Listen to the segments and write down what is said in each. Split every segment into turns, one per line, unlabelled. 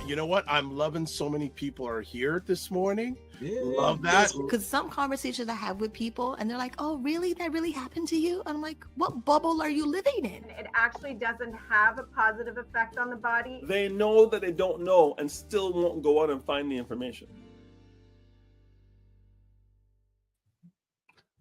You know what? I'm loving so many people are here this morning.
Yeah.
Love that.
Because some conversations I have with people and they're like, oh, really? That really happened to you? And I'm like, what bubble are you living in?
It actually doesn't have a positive effect on the body.
They know that they don't know and still won't go out and find the information.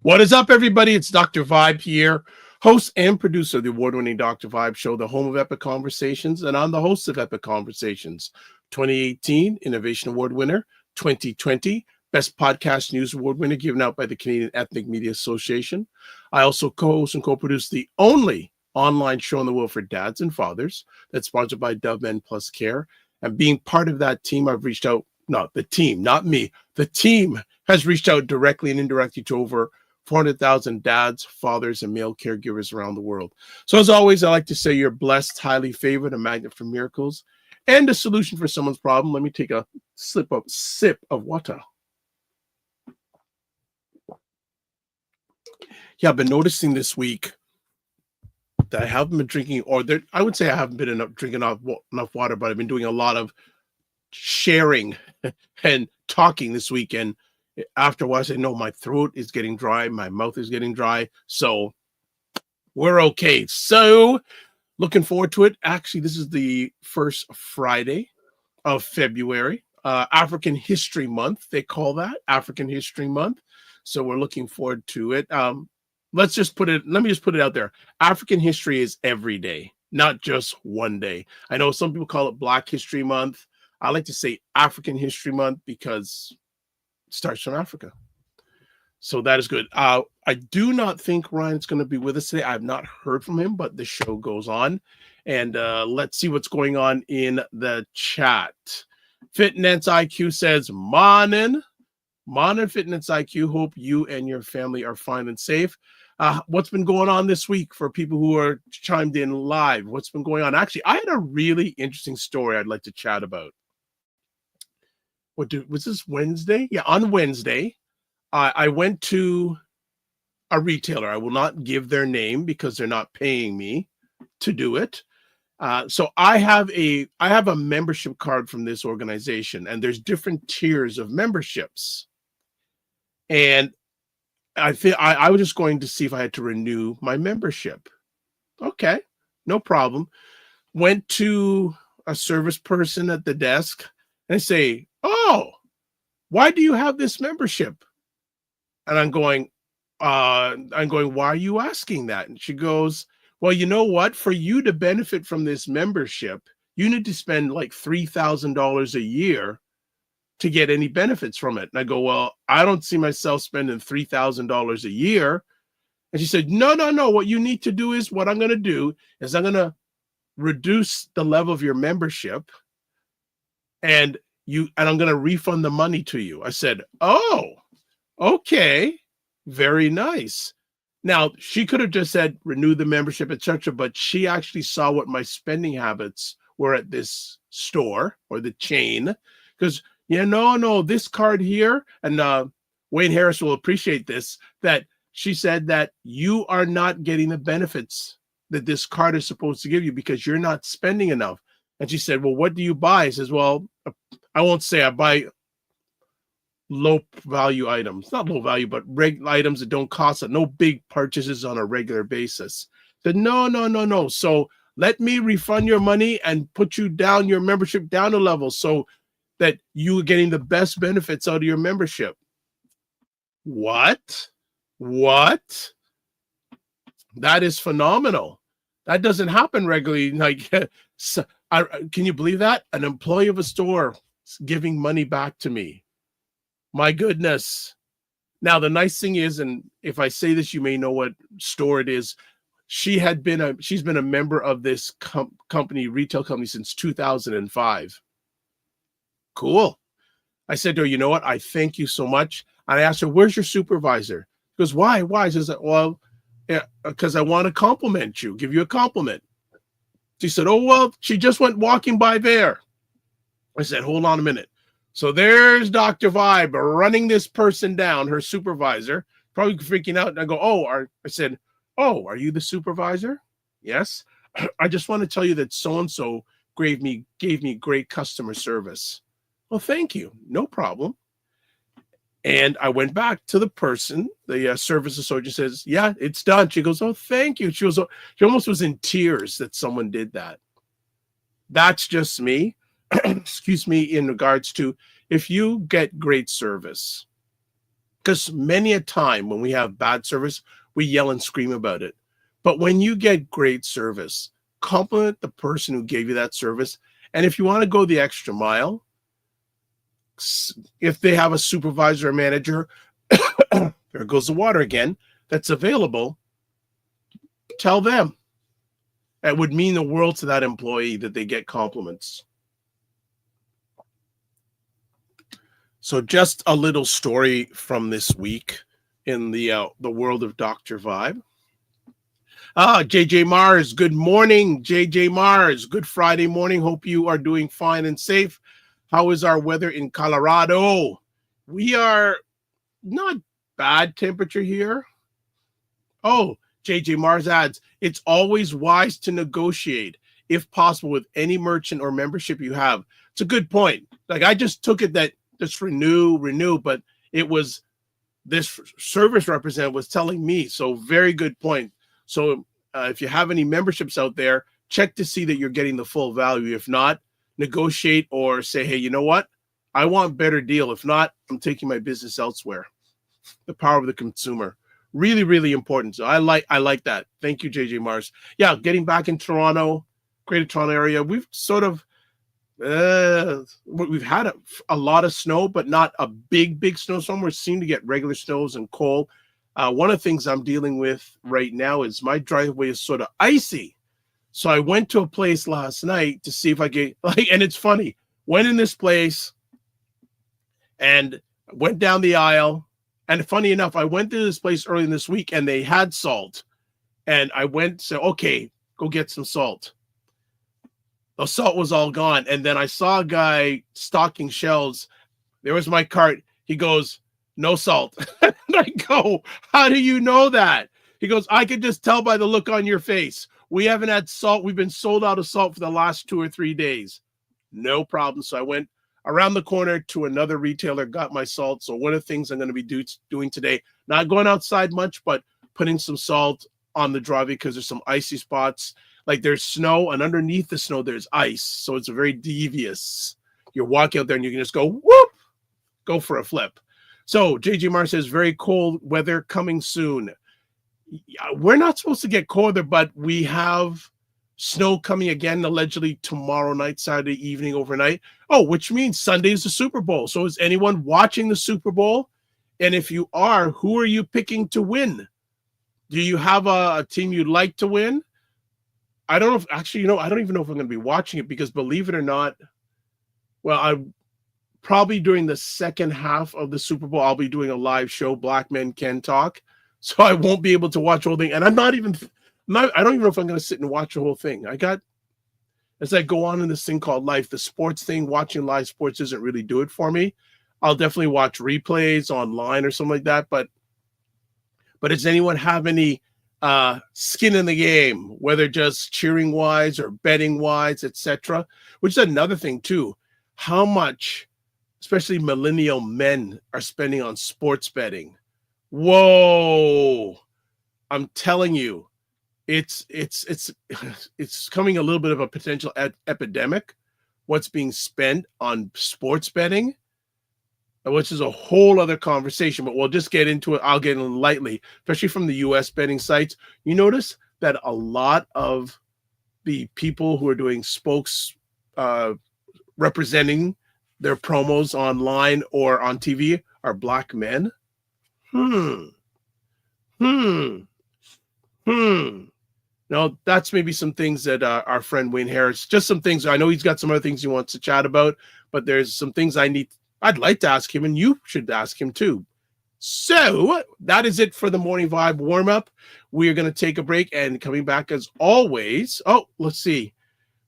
What is up, everybody? It's Dr. Vibe here, host and producer of the award-winning Dr. Vibe show, the home of Epic Conversations, and I'm the host of Epic Conversations, 2018 Innovation Award winner, 2020 Best Podcast News Award winner given out by the Canadian Ethnic Media Association. I also co-host and co-produce the only online show in the world for dads and fathers that's sponsored by Dove Men Plus Care. And being part of that team, I've reached out, not the team, not me, the team has reached out directly and indirectly to over 400,000 dads, fathers, and male caregivers around the world. So as always, I like to say you're blessed, highly favored, a magnet for miracles, and a solution for someone's problem. Let me take a sip of water. Yeah, I've been noticing this week that I haven't been drinking, I would say I haven't been drinking enough water, but I've been doing a lot of sharing and talking this weekend. After a while, I say, no, my throat is getting dry. My mouth is getting dry. So we're okay. So looking forward to it. Actually, this is the first Friday of February, African History Month. They call that African History Month. So we're looking forward to it. Let me just put it out there. African history is every day, not just one day. I know some people call it Black History Month. I like to say African History Month because starts from Africa. So that is good. I do not think Ryan's going to be with us today. I have not heard from him, but the show goes on. And let's see what's going on in the chat. Fitness IQ says, Morning Fitness IQ. Hope you and your family are fine and safe. What's been going on this week for people who are chimed in live? What's been going on? Actually, I had a really interesting story I'd like to chat about. Was this Wednesday? Yeah, on Wednesday, I went to a retailer. I will not give their name because they're not paying me to do it. So I have a membership card from this organization, and there's different tiers of memberships. And I was just going to see if I had to renew my membership. Okay, no problem. Went to a service person at the desk and I say, oh, why do you have this membership? And I'm going, why are you asking that? And she goes, well, you know what? For you to benefit from this membership, you need to spend like $3,000 a year to get any benefits from it. And I go, well, I don't see myself spending $3,000 a year. And she said, no. What you need to do is, what I'm going to do is I'm going to reduce the level of your membership and I'm going to refund the money to you. I said, oh, okay, very nice. Now, she could have just said, renew the membership, etc., but she actually saw what my spending habits were at this store or the chain, because, no, this card here, and Wayne Harris will appreciate this, that she said that you are not getting the benefits that this card is supposed to give you because you're not spending enough. And she said, well, what do you buy? I says, well, I won't say I buy low value items, not low value, but items that don't cost it, no big purchases on a regular basis. I said, no. So let me refund your money and put you down, your membership down a level so that you are getting the best benefits out of your membership. What? That is phenomenal. That doesn't happen regularly. Like, can you believe that? An employee of a store giving money back to me. My goodness. Now, the nice thing is, and if I say this, you may know what store it is. She's been a member of this retail company since 2005. Cool. I said to her, you know what? I thank you so much. And I asked her, where's your supervisor? She goes, why? She says, well, because I want to compliment you, give you a compliment. She said, oh, well, she just went walking by there. I said, hold on a minute. So there's Dr. Vibe running this person down, her supervisor, probably freaking out. And I go, I said, are you the supervisor? Yes. I just want to tell you that so-and-so gave me great customer service. Well, thank you. No problem. And I went back to the person, the service associate says, yeah, it's done. She goes, oh, thank you. She almost was in tears that someone did that. That's just me. Excuse me, in regards to if you get great service, because many a time when we have bad service, we yell and scream about it. But when you get great service, compliment the person who gave you that service. And if you want to go the extra mile, if they have a supervisor or manager, there goes the water again, that's available, tell them. It would mean the world to that employee that they get compliments. So just a little story from this week in the world of Dr. Vibe. JJ Mars, good morning, JJ Mars. Good Friday morning. Hope you are doing fine and safe. How is our weather in Colorado? We are not bad temperature here. Oh, JJ Mars adds, it's always wise to negotiate, if possible, with any merchant or membership you have. It's a good point. Like, I just took it that just renew, but it was this service representative was telling me. So very good point. So if you have any memberships out there, check to see that you're getting the full value. If not, negotiate or say, hey, you know what? I want a better deal. If not, I'm taking my business elsewhere. The power of the consumer. Really, really important. So I like that. Thank you, JJ Mars. Yeah, getting back in Toronto, Greater Toronto area. We've sort of we've had a lot of snow, but not a big snowstorm. We seem to get regular snows and cold. One of the things I'm dealing with right now is my driveway is sort of icy. So I went to a place last night to see if I get and it's funny. Went in this place and went down the aisle. And funny enough, I went to this place early in this week and they had salt. And I went, so okay, go get some salt. The salt was all gone. And then I saw a guy stocking shelves. There was my cart. He goes, no salt. And I go, how do you know that? He goes, I could just tell by the look on your face. We haven't had salt. We've been sold out of salt for the last 2 or 3 days. No problem. So I went around the corner to another retailer, got my salt. So one of the things I'm going to be doing today, not going outside much, but putting some salt on the driveway because there's some icy spots. Like there's snow, and underneath the snow, there's ice. So it's a very devious. You're walking out there and you can just go, whoop, go for a flip. So JJ Mar says, very cold weather coming soon. We're not supposed to get colder, but we have snow coming again, allegedly tomorrow night, Saturday evening, overnight. Oh, which means Sunday's the Super Bowl. So is anyone watching the Super Bowl? And if you are, who are you picking to win? Do you have a team you'd like to win? I don't know if actually, I don't even know if I'm going to be watching it because believe it or not, well, I probably during the second half of the Super Bowl, I'll be doing a live show, Black Men Can Talk. So I won't be able to watch the whole thing. And I don't even know if I'm going to sit and watch the whole thing. As I go on in this thing called life, the sports thing, watching live sports doesn't really do it for me. I'll definitely watch replays online or something like that. But does anyone have any skin in the game, whether just cheering wise or betting wise, etc.? Which is another thing too. How much, especially millennial men, are spending on sports betting? Whoa! I'm telling you, it's coming a little bit of a potential epidemic. What's being spent on sports betting, which is a whole other conversation, but we'll just get into it. I'll get in lightly, especially from the U.S. betting sites. You notice that a lot of the people who are doing spokes representing their promos online or on TV are Black men. No, that's maybe some things that our friend Wayne Harris, just some things. I know he's got some other things he wants to chat about, but there's some things I'd like to ask him, and you should ask him too. So that is it for the Morning Vibe warm-up. We are going to take a break, and coming back as always. Oh, let's see.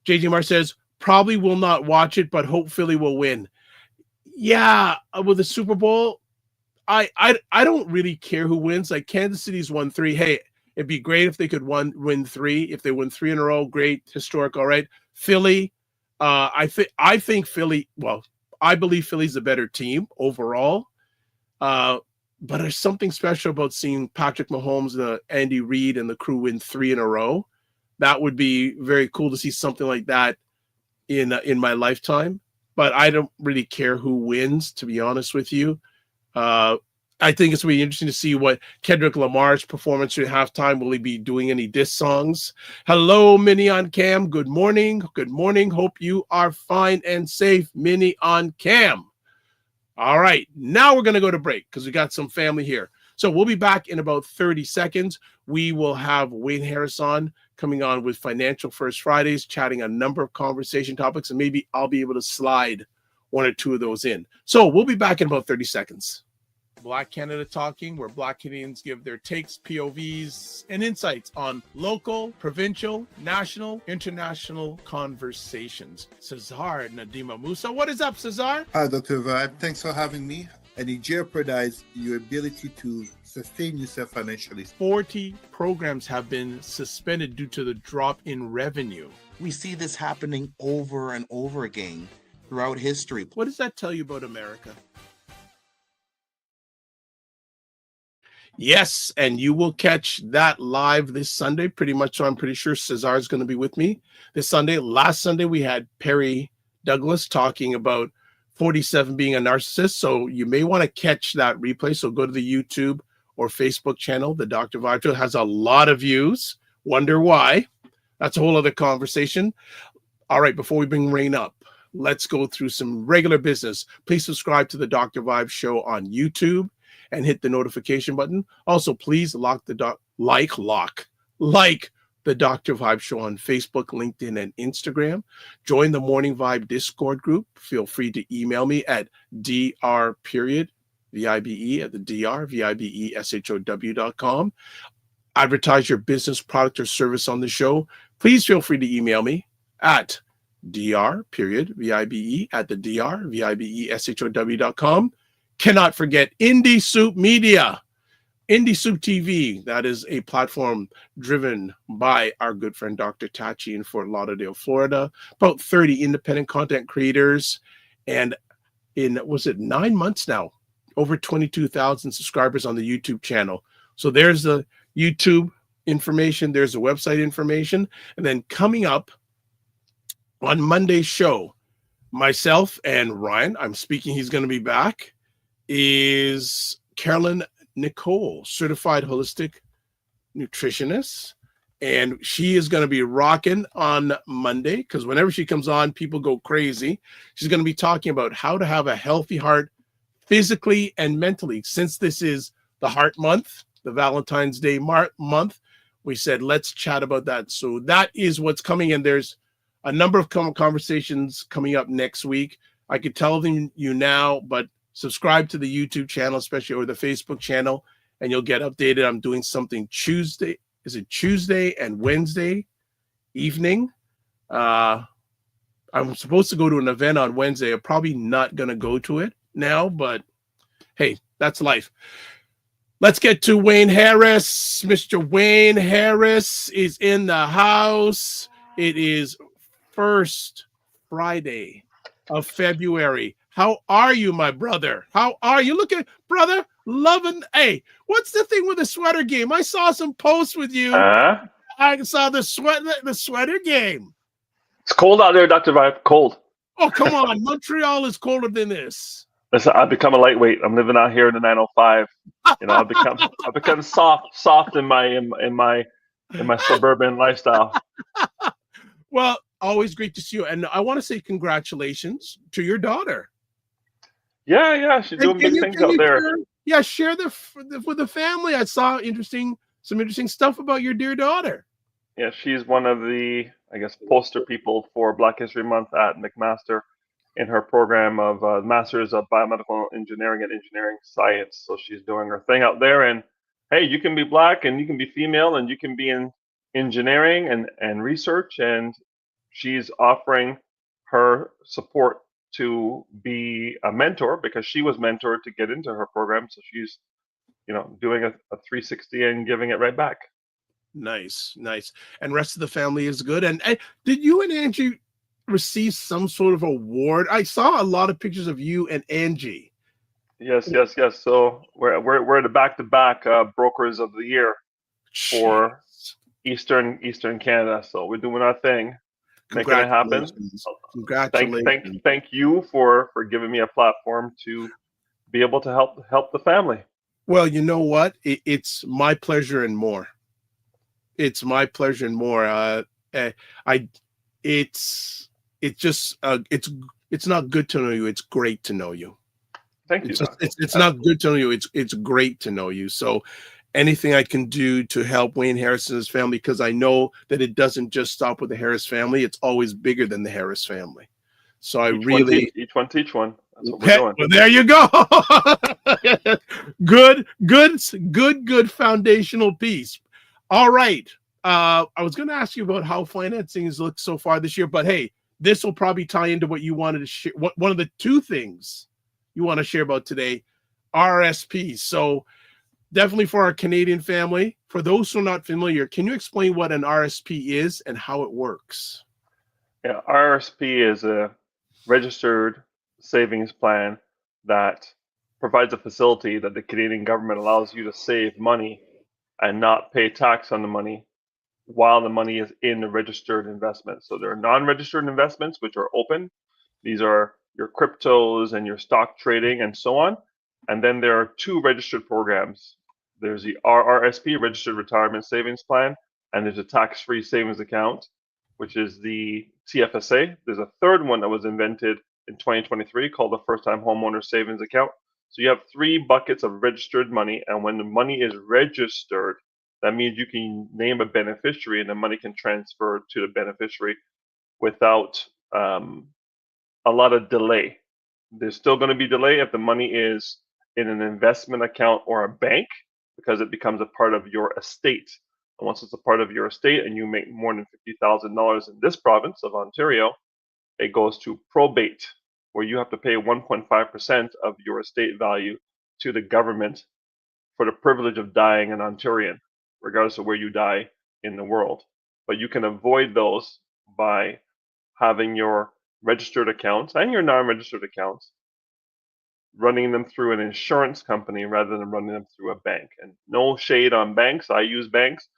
JJ Mar says, probably will not watch it, but hope Philly will win. Yeah, with the Super Bowl, I don't really care who wins. Like Kansas City's won 3. Hey, it'd be great if they could win 3. If they win 3 in a row, great, historic, all right. Philly, I think Philly. Well, I believe Philly's a better team overall. But there's something special about seeing Patrick Mahomes, Andy Reid, and the crew win 3 in a row. That would be very cool to see something like that in my lifetime. But I don't really care who wins, to be honest with you. I think it's really interesting to see what Kendrick Lamar's performance at halftime. Will he be doing any diss songs? Hello, Minnie on Cam. Good morning. Good morning. Hope you are fine and safe, Minnie on Cam. All right, now we're going to go to break because we got some family here. So we'll be back in about 30 seconds. We will have Wayne Harris on, coming on with Financial First Fridays, chatting a number of conversation topics, and maybe I'll be able to slide 1 or 2 of those in. So we'll be back in about 30 seconds. Black Canada Talking, where Black Canadians give their takes, POVs, and insights on local, provincial, national, international conversations. Cesar Nadima Musa. What is up, Cesar?
Hi, Dr. Vibe. Thanks for having me. And it jeopardizes your ability to sustain yourself financially.
40 programs have been suspended due to the drop in revenue.
We see this happening over and over again throughout history.
What does that tell you about America? Yes, and you will catch that live this Sunday, pretty much. So I'm pretty sure Cesar is going to be with me this Sunday. Last Sunday, we had Perry Douglas talking about 47 being a narcissist. So you may want to catch that replay. So go to the YouTube or Facebook channel. The Dr. Vibe Show has a lot of views. Wonder why? That's a whole other conversation. All right, before we bring Rain up, let's go through some regular business. Please subscribe to the Dr. Vibe Show on YouTube and hit the notification button. Also, please like the Dr. Vibe Show on Facebook, LinkedIn, and Instagram. Join the Morning Vibe Discord group. Feel free to email me at dr.vibe at the drvibeshow.com. Advertise your business, product, or service on the show. Please feel free to email me at dr.vibe at the drvibeshow.com. Cannot forget Indie Soup Media, Indie Soup TV. That is a platform driven by our good friend Dr. Tachi in Fort Lauderdale, Florida. About 30 independent content creators, and in 9 months now, over 22,000 subscribers on the YouTube channel. So there's the YouTube information, there's the website information, and then coming up on Monday's show, myself and Ryan, I'm speaking, he's going to be back, is Carolyn Nicole, certified holistic nutritionist. And she is going to be rocking on Monday because whenever she comes on, people go crazy. She's going to be talking about how to have a healthy heart physically and mentally. Since this is the Heart Month, the Valentine's Day month, we said, let's chat about that. So that is what's coming. And there's a number of conversations coming up next week. I could tell them you now, but subscribe to the YouTube channel, especially, or the Facebook channel, and you'll get updated. I'm doing something Tuesday. Is it Tuesday and Wednesday evening? I'm supposed to go to an event on Wednesday. I'm probably not going to go to it now, but hey, that's life. Let's get to Wayne Harris. Mr. Wayne Harris is in the house. It is first Friday of February. How are you, my brother? How are you? Look at brother, loving. Hey, what's the thing with the sweater game? I saw some posts with you. I saw the sweater game.
It's cold out there, Dr. Vibe. Cold.
Oh, come on. Montreal is colder than this.
Listen, I've become a lightweight. I'm living out here in the 905. You know, I've become soft in my suburban lifestyle.
Well, always great to see you. And I want to say congratulations to your daughter.
Yeah, she's doing big things out there.
Share with the family. I saw some interesting stuff about your dear daughter.
Yeah, she's one of the, I guess, poster people for Black History Month at McMaster in her program of Masters of Biomedical Engineering and Engineering Science. So she's doing her thing out there. And hey, you can be Black and you can be female and you can be in engineering and research. And she's offering her support to be a mentor because she was mentored to get into her program. So she's, doing a 360 and giving it right back.
Nice. And rest of the family is good. And did you and Angie receive some sort of award? I saw a lot of pictures of you and Angie.
Yes, yes, yes. So we're the back-to-back brokers of the year for
Jeez.
Eastern Canada. So we're doing our thing, making it happen.
Congratulations.
Thank
Congratulations.
thank you for giving me a platform to be able to help the family.
Well, you know what? It's my pleasure and more. It's my pleasure and more. I, it's just, it's not good to know you. It's great to know you.
Thank you,
It's just,
Doctor.
it's not good to know you. It's great to know you. So anything I can do to help Wayne Harris and his family, because I know that it doesn't just stop with the Harris family. It's always bigger than the Harris family. So I really,
Each one teach one. That's what we're
okay,
doing.
well, there you go. Good foundational piece. All right. I was going to ask you about how financing has looked so far this year, but hey, this will probably tie into what you wanted to share. One of the two things you want to share about today, RRSPs. So definitely for our Canadian family, for those who are not familiar, can you explain what an RSP is and how it works?
Yeah, RRSP is a registered savings plan that provides a facility that the Canadian government allows you to save money and not pay tax on the money while the money is in the registered investment. So there are non-registered investments which are open. These are your cryptos and your stock trading and so on. And then there are two registered programs. There's the RRSP, Registered Retirement Savings Plan, and there's a tax-free savings account, which is the TFSA. There's a third one that was invented in 2023 called the First Time Homeowner Savings Account. So you have three buckets of registered money, and when the money is registered, that means you can name a beneficiary and the money can transfer to the beneficiary without a lot of delay. There's still going to be delay if the money is in an investment account or a bank because it becomes a part of your estate. And once it's a part of your estate and you make more than $50,000 in this province of Ontario, it goes to probate, where you have to pay 1.5% of your estate value to the government for the privilege of dying an Ontarian, regardless of where you die in the world. But you can avoid those by having your registered accounts and your non-registered accounts, running them through an insurance company rather than running them through a bank. And no shade on banks. I use banks.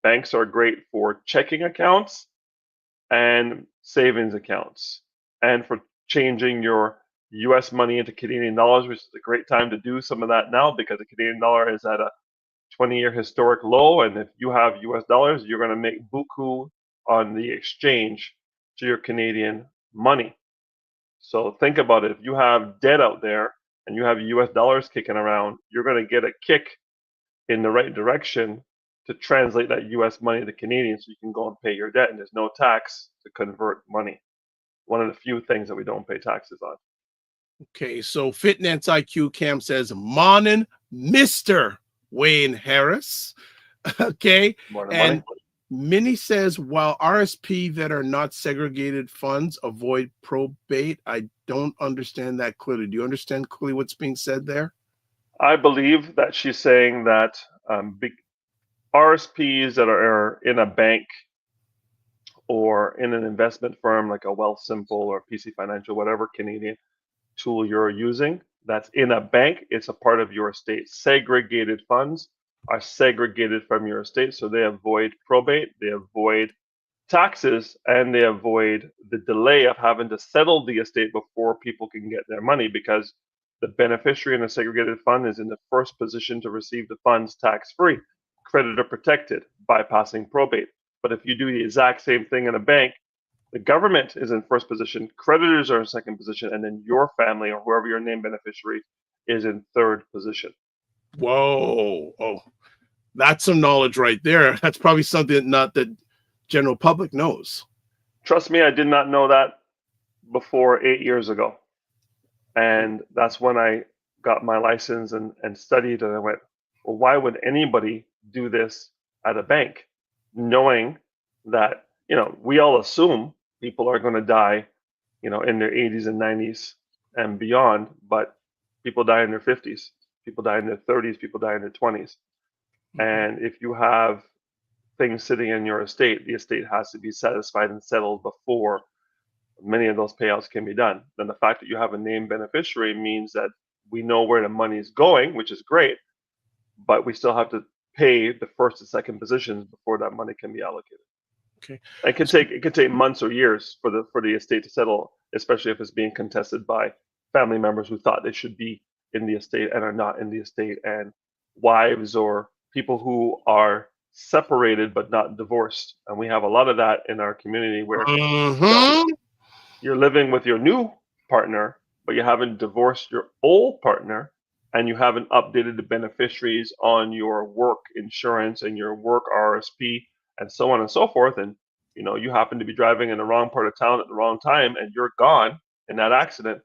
Banks are great for checking accounts and savings accounts and for changing your US money into Canadian dollars, which is a great time to do some of that now because the Canadian dollar is at a 20-year historic low. And if you have US dollars, you're going to make buku on the exchange to your Canadian money. So think about it. If you have debt out there and you have US dollars kicking around, you're going to get a kick in the right direction to translate that US money to Canadian so you can go and pay your debt. And there's no tax to convert money. One of the few things that we don't pay taxes on.
Okay, so Fitness IQ Cam says, Morning, Mr. Wayne Harris. Okay,
More than
and
money.
Minnie says, while RSP that are not segregated funds avoid probate. I don't understand that clearly. Do you understand clearly what's being said there?
I believe that she's saying that big RSPs that are in a bank or in an investment firm like a Wealthsimple or PC Financial, whatever Canadian tool you're using, that's in a bank, it's a part of your estate. Segregated funds are segregated from your estate, so they avoid probate, they avoid taxes, and they avoid the delay of having to settle the estate before people can get their money because the beneficiary in a segregated fund is in the first position to receive the funds tax-free, creditor protected, bypassing probate. But if you do the exact same thing in a bank, the government is in first position, creditors are in second position, and then your family or whoever your named beneficiary is in third position.
Whoa. Oh, that's some knowledge right there. That's probably something not the general public knows.
Trust me, I did not know that before 8 years ago. And that's when I got my license and studied, and I went, well, why would anybody do this at a bank? Knowing that, we all assume people are going to die, in their 80s and 90s and beyond, but people die in their 50s, people die in their 30s, people die in their 20s. And if you have things sitting in your estate, the estate has to be satisfied and settled before many of those payouts can be done. Then the fact that you have a named beneficiary means that we know where the money is going, which is great, but we still have to pay the first and second positions before that money can be allocated.
Okay.
It could take months or years for the estate to settle, especially if it's being contested by family members who thought they should be in the estate and are not in the estate, and wives or people who are separated but not divorced. And we have a lot of that in our community where you're living with your new partner, but you haven't divorced your old partner, and you haven't updated the beneficiaries on your work insurance and your work RRSP and so on and so forth. And you happen to be driving in the wrong part of town at the wrong time, and you're gone in that accident.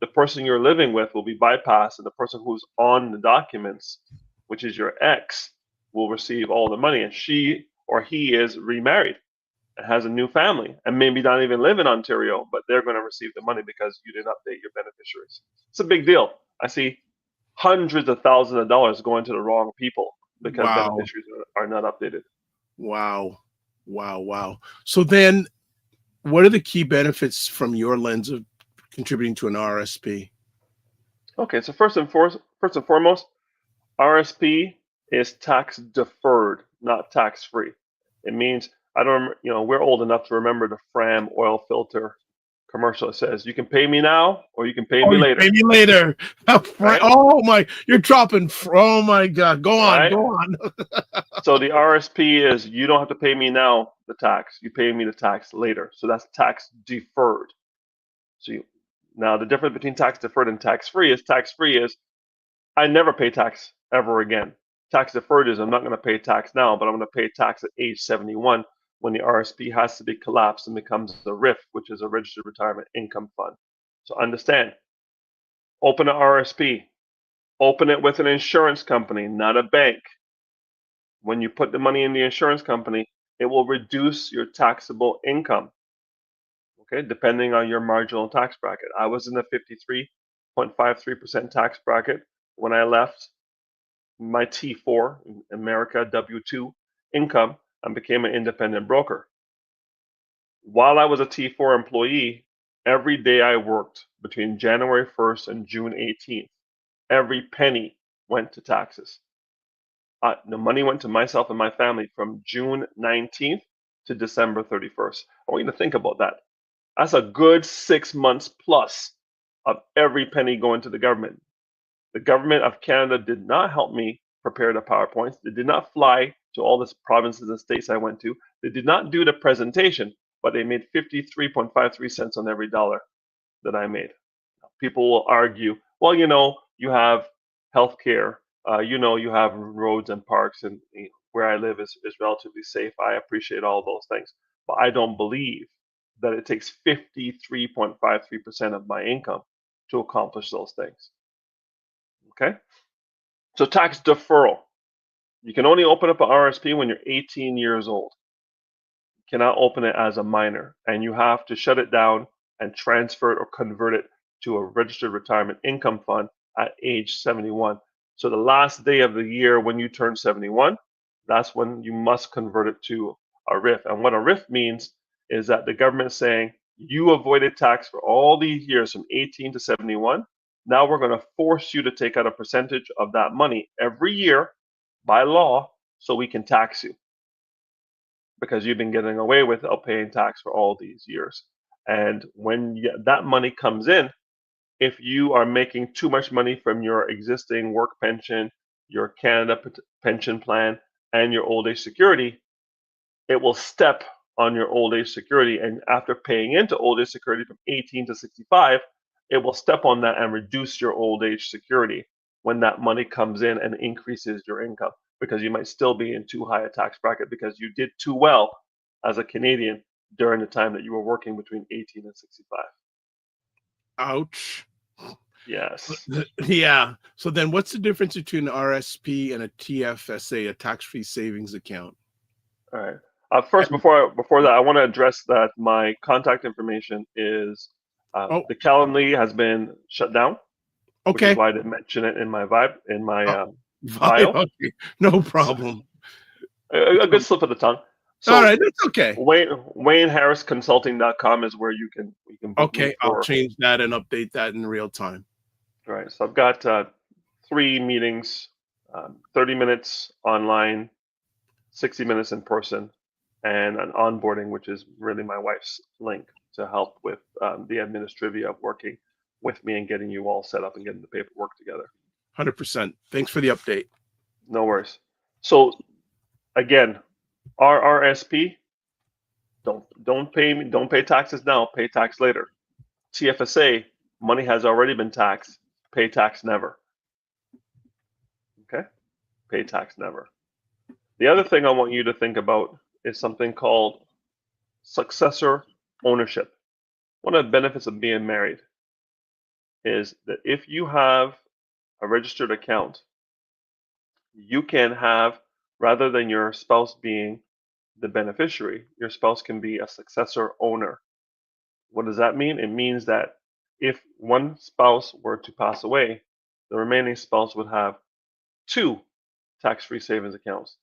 The person you're living with will be bypassed, and the person who's on the documents, which is your ex, will receive all the money. And she or he is remarried and has a new family and maybe not even live in Ontario, but they're going to receive the money because you didn't update your beneficiaries. It's a big deal. I see hundreds of thousands of dollars going to the wrong people because beneficiaries are not updated.
Wow. So then what are the key benefits from your lens of contributing to an RRSP?
Okay, so first and foremost, RSP is tax deferred, not tax free. It means we're old enough to remember the Fram oil filter commercial. It says you can pay me now or you can pay me later.
Pay me later.
Right?
Oh my, you're dropping. Oh my God. Go on.
So the RSP is you don't have to pay me now the tax. You pay me the tax later. So that's tax deferred. Now the difference between tax deferred and tax free is I never pay tax ever again. Tax deferred is I'm not going to pay tax now, but I'm going to pay tax at age 71 when the RSP has to be collapsed and becomes a RIF, which is a registered retirement income fund. So understand, open an RSP, open it with an insurance company, not a bank. When you put the money in the insurance company, it will reduce your taxable income, okay, depending on your marginal tax bracket. I was in the 53.53% tax bracket when I left my T4, America W2 income, and became an independent broker. While I was a T4 employee, every day I worked between January 1st and June 18th, every penny went to taxes. The money went to myself and my family from June 19th to December 31st. I want you to think about that. That's a good 6 months plus of every penny going to the government. The government of Canada did not help me prepare the PowerPoints. They did not fly to all the provinces and states I went to. They did not do the presentation, but they made 53.53 cents on every dollar that I made. People will argue, well, you have healthcare, you have roads and parks, and where I live is relatively safe. I appreciate all those things, but I don't believe that it takes 53.53% of my income to accomplish those things. Okay? So tax deferral. You can only open up an RSP when you're 18 years old. You cannot open it as a minor, and you have to shut it down and transfer it or convert it to a registered retirement income fund at age 71. So the last day of the year when you turn 71, that's when you must convert it to a RIF. And what a RIF means is that the government is saying, you avoided tax for all these years from 18 to 71. Now we're going to force you to take out a percentage of that money every year by law so we can tax you because you've been getting away without paying tax for all these years. And when that money comes in, if you are making too much money from your existing work pension, your Canada pension plan, and your old age security, it will step on your old age security. And after paying into old age security from 18 to 65, it will step on that and reduce your old age security when that money comes in and increases your income, because you might still be in too high a tax bracket because you did too well as a Canadian during the time that you were working between 18 and 65.
Ouch.
Yes.
Yeah. So then what's the difference between an RSP and a TFSA, a tax-free savings account?
All right. First, before that, I want to address that my contact information is the Calendly has been shut down. Which is why I didn't mention it in my bio.
Okay. No problem.
A good slip of the tongue. So
All right, that's okay.
WayneHarrisConsulting.com is where you can book me
Okay, I'll
for.
change that and update that in real time.
Right. So I've got 3 meetings, 30 minutes online, 60 minutes in person, and an onboarding, which is really my wife's link to help with the administrivia of working with me and getting you all set up and getting the paperwork together.
100%. Thanks for the update.
No worries. So again, RRSP, don't pay taxes now, pay tax later. TFSA, money has already been taxed, pay tax never. Okay? Pay tax never. The other thing I want you to think about is something called successor ownership. One of the benefits of being married is that if you have a registered account, you can have, rather than your spouse being the beneficiary, your spouse can be a successor owner. What does that mean? It means that if one spouse were to pass away, the remaining spouse would have 2 tax-free savings accounts.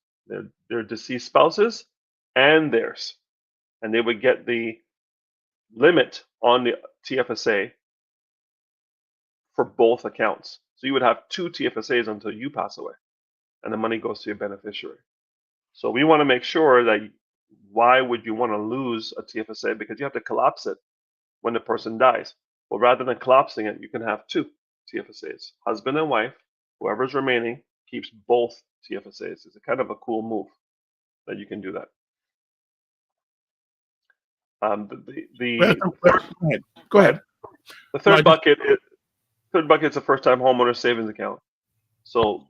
Their deceased spouses and theirs. And they would get the limit on the TFSA for both accounts. So you would have 2 TFSAs until you pass away, and the money goes to your beneficiary. So we want to make sure that why would you want to lose a TFSA? Because you have to collapse it when the person dies. Well, rather than collapsing it, you can have 2 TFSAs. Husband and wife, whoever's remaining, keeps both TFSAs. It's a kind of a cool move that you can do that.
Go ahead.
The third bucket is a first-time homeowner savings account. So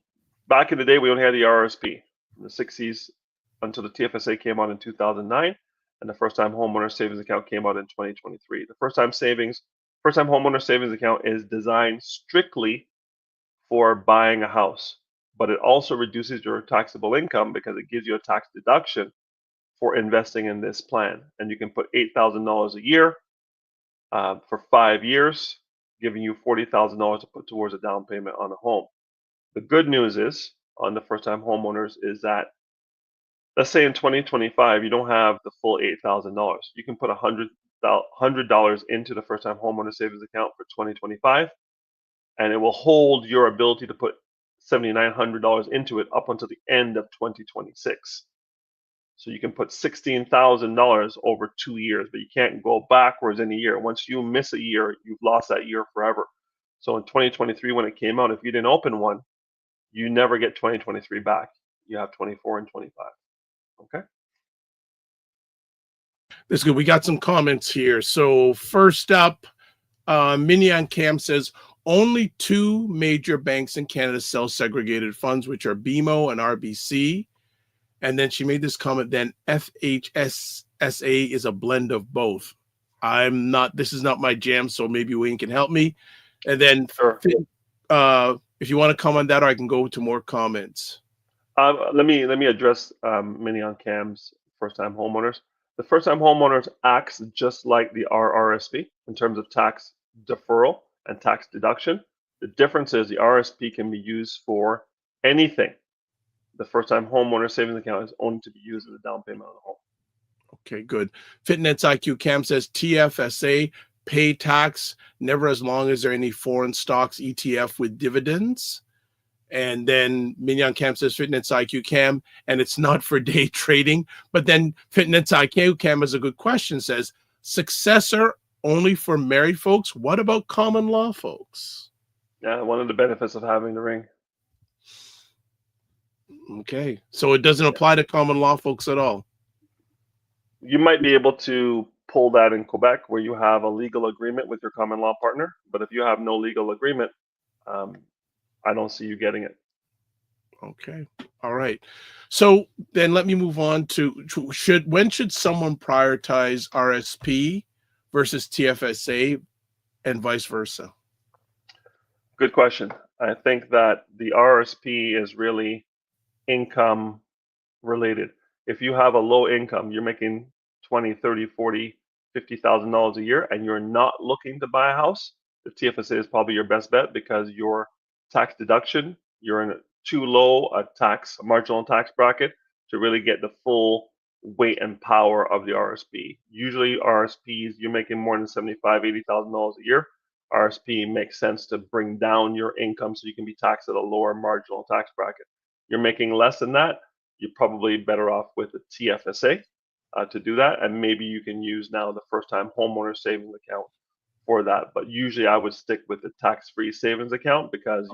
back in the day, we only had the RRSP in the 60s until the TFSA came out in 2009, and the first-time homeowner savings account came out in 2023. The first-time homeowner savings account is designed strictly for buying a house, but it also reduces your taxable income because it gives you a tax deduction for investing in this plan. And you can put $8,000 a year for 5 years, giving you $40,000 to put towards a down payment on a home. The good news is on the first-time homeowners is that, let's say in 2025 you don't have the full $8,000. You can put $100 into the first-time homeowner savings account for 2025, and it will hold your ability to put $7,900 into it up until the end of 2026. So you can put $16,000 over 2 years, but you can't go backwards in a year. Once you miss a year, you've lost that year forever. So in 2023, when it came out, if you didn't open one, you never get 2023 back. You have 24 and 25. Okay.
That's good. We got some comments here. So first up, Minion Cam says only 2 major banks in Canada sell segregated funds, which are BMO and RBC. And then she made this comment, then FHSSA is a blend of both. This is not my jam, so maybe Wayne can help me. And then
Sure.
If you want to comment on that, or I can go to more comments.
Let me address Minion Cam's first-time homeowners. The first-time homeowners acts just like the RRSP in terms of tax deferral and tax deduction. The difference is the RRSP can be used for anything. The first-time homeowner savings account is only to be used as a down payment on a home.
Okay, good. Fitness IQ Cam says TFSA pay tax never as long as there are any foreign stocks ETF with dividends. And then Mignon Cam says Fitness IQ Cam, and it's not for day trading. But then Fitness IQ Cam has a good question, says successor only for married folks. What about common law folks?
Yeah, one of the benefits of having the ring.
Okay, so it doesn't apply to common law folks at all.
You might be able to pull that in Quebec where you have a legal agreement with your common law partner, but if you have no legal agreement, I don't see you getting it.
Okay, all right. So then let me move on to when should someone prioritize RSP versus TFSA and vice versa?
Good question. I think that the RSP is really income related. If you have a low income, you're making 20, 30, 40, $50,000 a year and you're not looking to buy a house, the TFSA is probably your best bet because your tax deduction, you're in too low a marginal tax bracket to really get the full weight and power of the RSP. Usually RSPs, you're making more than $75,000, $80,000 a year. RSP makes sense to bring down your income so you can be taxed at a lower marginal tax bracket. You're making less than that, you're probably better off with a TFSA to do that, and maybe you can use now the first-time homeowner savings account for that. But usually I would stick with the tax-free savings account because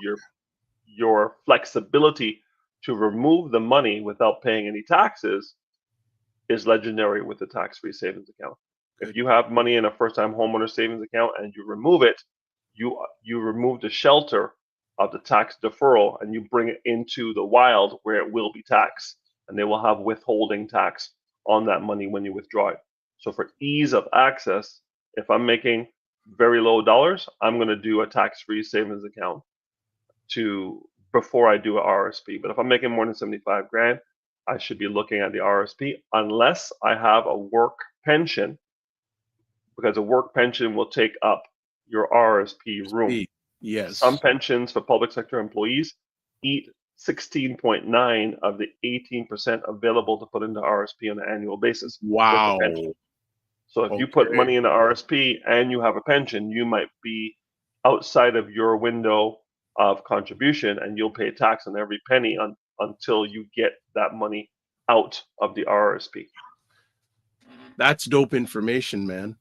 your flexibility to remove the money without paying any taxes is legendary with the tax-free savings account. If you have money in a first-time homeowner savings account and you remove it, you remove the shelter of the tax deferral and you bring it into the wild where it will be taxed, and they will have withholding tax on that money when you withdraw it. So for ease of access, if I'm making very low dollars, I'm going to do a tax-free savings account before I do a RSP. But if I'm making more than 75 grand, I should be looking at the RSP unless I have a work pension, because a work pension will take up your RSP room.
Yes.
Some pensions for public sector employees eat 16.9 of the 18% available to put into RSP on an annual basis.
Wow.
So if you put money in the RSP and you have a pension, you might be outside of your window of contribution, and you'll pay tax on every penny until you get that money out of the RRSP.
That's dope information, man.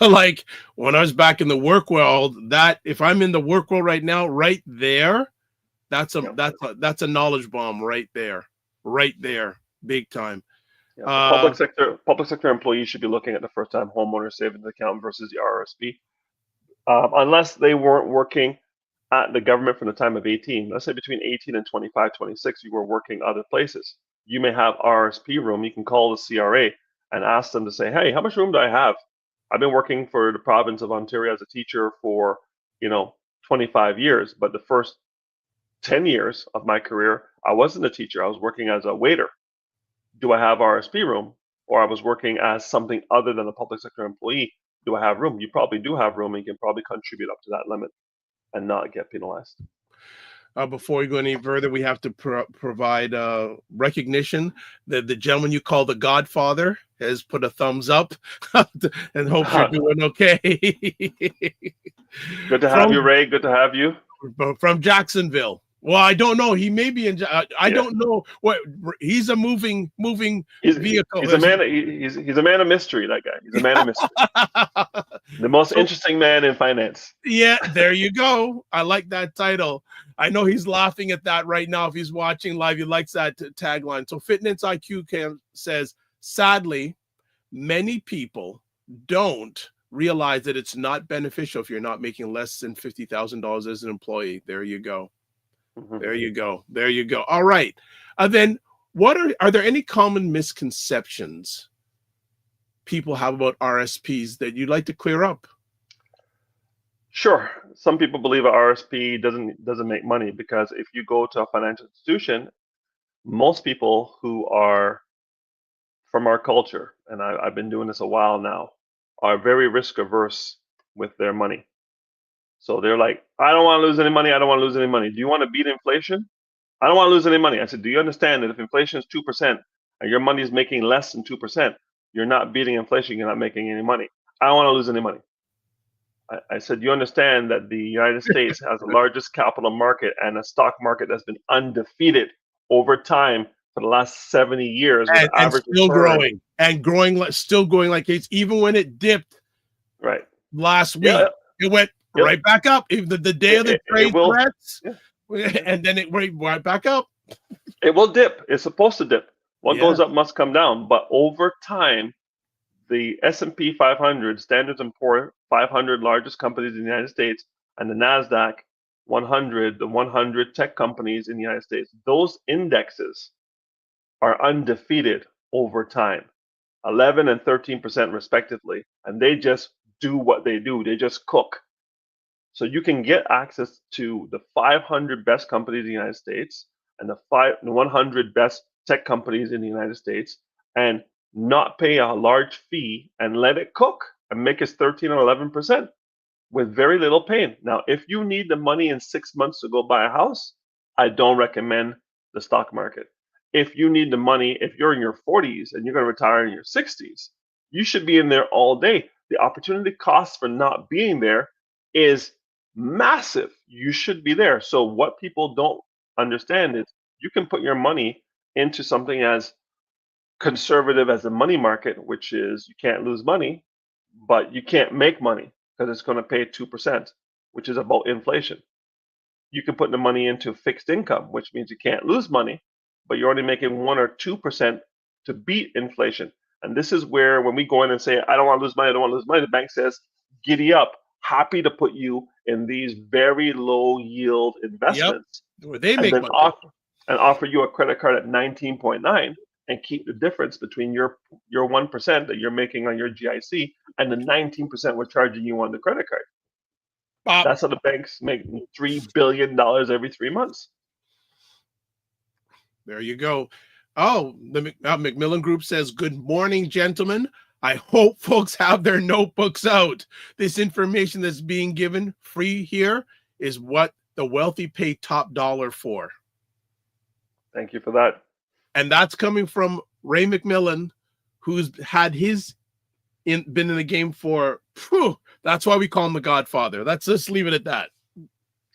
Like when I was back in the work world, that if I'm in the work world right now, right there, that's a knowledge bomb right there, big time.
Yeah, public sector employees should be looking at the first-time homeowner savings account versus the RRSP, unless they weren't working at the government from the time of 18. Let's say between 18 and 25, 26, you were working other places. You may have RRSP room. You can call the CRA and ask them to say, hey, how much room do I have? I've been working for the province of Ontario as a teacher for 25 years, but the first 10 years of my career, I wasn't a teacher. I was working as a waiter. Do I have RSP room? Or I was working as something other than a public sector employee. Do I have room? You probably do have room, and you can probably contribute up to that limit and not get penalized.
Before we go any further, we have to provide recognition that the gentleman you call the Godfather has put a thumbs up and hope you're doing okay.
Good to have you, Ray. Good to have you.
From Jacksonville. Well, I don't know. He may be in. I don't know what. He's a moving vehicle.
He's a man. He's a man of mystery. That guy. He's a man of mystery. The most interesting man in finance.
Yeah, there you go. I like that title. I know he's laughing at that right now. If he's watching live, he likes that tagline. So Fitness IQ says, sadly, many people don't realize that it's not beneficial if you're not making less than $50,000 as an employee. There you go. There you go. There you go. All right. Then what are there any common misconceptions people have about RSPs that you'd like to clear up?
Sure. Some people believe an RSP doesn't make money because if you go to a financial institution, most people who are from our culture, and I've been doing this a while now, are very risk averse with their money. So they're like, I don't want to lose any money. I don't want to lose any money. Do you want to beat inflation? I don't want to lose any money. I said, do you understand that if inflation is 2% and your money is making less than 2%, you're not beating inflation. You're not making any money. I don't want to lose any money. I said, you understand that the United States has the largest capital market and a stock market that's been undefeated over time for the last 70 years.
And still growing and still growing like it's even when it dipped
right
last week, it went right back up. The day of the trade threats, and then it went right back up.
It will dip. It's supposed to dip. What goes up must come down. But over time, the S&P 500, Standards & Poor's 500 largest companies in the United States, and the NASDAQ 100, the 100 tech companies in the United States, those indexes are undefeated over time, 11 and 13% respectively. And they just do what they do. They just cook. So you can get access to the 500 best companies in the United States and the 100 best tech companies in the United States and not pay a large fee and let it cook and make us 13 or 11% with very little pain. Now, if you need the money in 6 months to go buy a house, I don't recommend the stock market. if you need the money, if you're in your 40s and you're going to retire in your 60s, you should be in there all day. The opportunity cost for not being there is massive. You should be there. So what people don't understand is you can put your money into something as conservative as the money market, which is you can't lose money, but you can't make money because it's going to pay 2%, which is about inflation. You can put the money into fixed income, which means you can't lose money, but you're only making 1 or 2% to beat inflation. And this is where when we go in and say, I don't want to lose money, I don't want to lose money, the bank says, giddy up, happy to put you in these very low yield investments.
Where they
and
make
then
money.
offer you a credit card at 19.9 and keep the difference between your 1% that you're making on your GIC and the 19% we're charging you on the credit card. That's how the banks make $3 billion every 3 months.
There you go. Oh, the Macmillan Group says, good morning, gentlemen. I hope folks have their notebooks out. This information that's being given free here is what the wealthy pay top dollar for.
Thank you for that.
And that's coming from Ray McMillan, who's had been in the game for, that's why we call him the Godfather. Let's just leave it at that.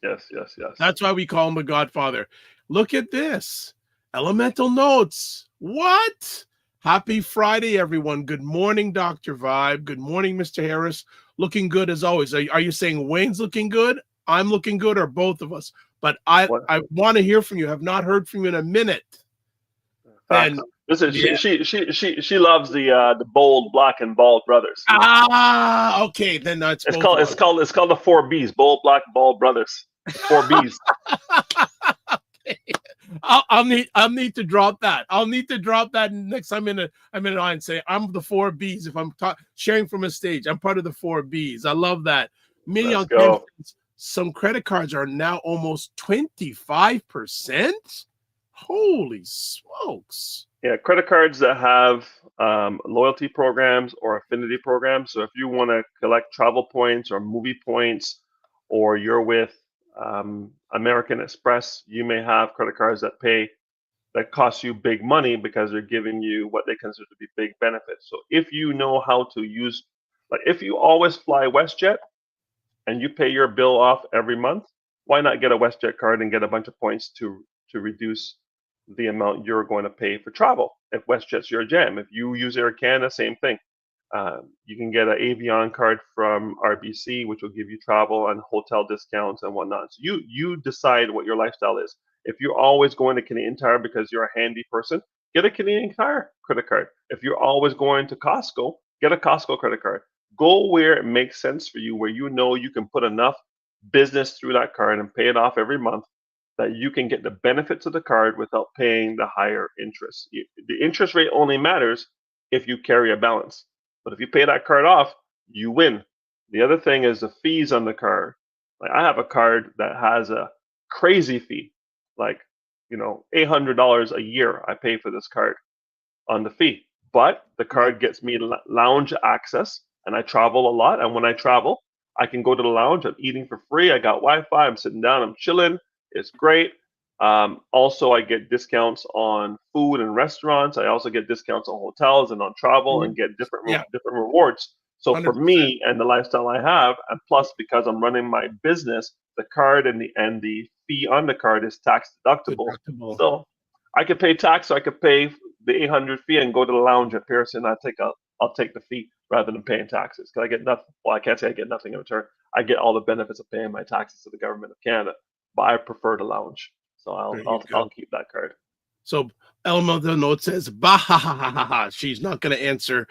Yes.
That's why we call him the Godfather. Look at this. Elemental Notes. What? Happy Friday, everyone. Good morning, Dr. Vibe. Good morning, Mr. Harris. Looking good as always. Are you saying Wayne's looking good? I'm looking good, or both of us? But I want to hear from you. I have not heard from you in a minute. And
listen, she loves the bold black and bald brothers.
Okay, then that's
it's called the 4 Bs, bold black bald brothers. 4 Bs.
Okay. I'll need to drop that. I'll need to drop that next time I'm in an eye and say I'm the 4 Bs. If I'm sharing from a stage, I'm part of the 4 Bs. I love that.
Let's go.
Some credit cards are now almost 25%. Holy smokes.
Yeah, credit cards that have loyalty programs or affinity programs. So if you want to collect travel points or movie points, or you're with American Express, you may have credit cards that cost you big money because they're giving you what they consider to be big benefits. So if you know how to use, like if you always fly WestJet and you pay your bill off every month, why not get a WestJet card and get a bunch of points to reduce the amount you're going to pay for travel if WestJet's your jam? If you use Air Canada, same thing. You can get an Avion card from RBC, which will give you travel and hotel discounts and whatnot. So you decide what your lifestyle is. If you're always going to Canadian Tire because you're a handy person, get a Canadian Tire credit card. If you're always going to Costco, get a Costco credit card. Go where it makes sense for you, where you know you can put enough business through that card and pay it off every month that you can get the benefits of the card without paying the higher interest. The interest rate only matters if you carry a balance. But if you pay that card off, you win. The other thing is the fees on the card. Like I have a card that has a crazy fee, like $800 a year I pay for this card on the fee. But the card gets me lounge access, and I travel a lot. And when I travel, I can go to the lounge. I'm eating for free. I got Wi-Fi. I'm sitting down. I'm chilling. It's great. Also, I get discounts on food and restaurants. I also get discounts on hotels and on travel and get different rewards. So 100%. For me and the lifestyle I have, and plus because I'm running my business, the card and the fee on the card is tax deductible. So I could pay tax, so I could pay the $800 fee and go to the lounge at Pearson. I'll take the fee rather than paying taxes because I get nothing. Well, I can't say I get nothing in return. I get all the benefits of paying my taxes to the government of Canada, but I prefer the lounge. So I'll keep that card.
So Elemental Note says, bah, ha, ha, ha, ha, ha. She's not going to answer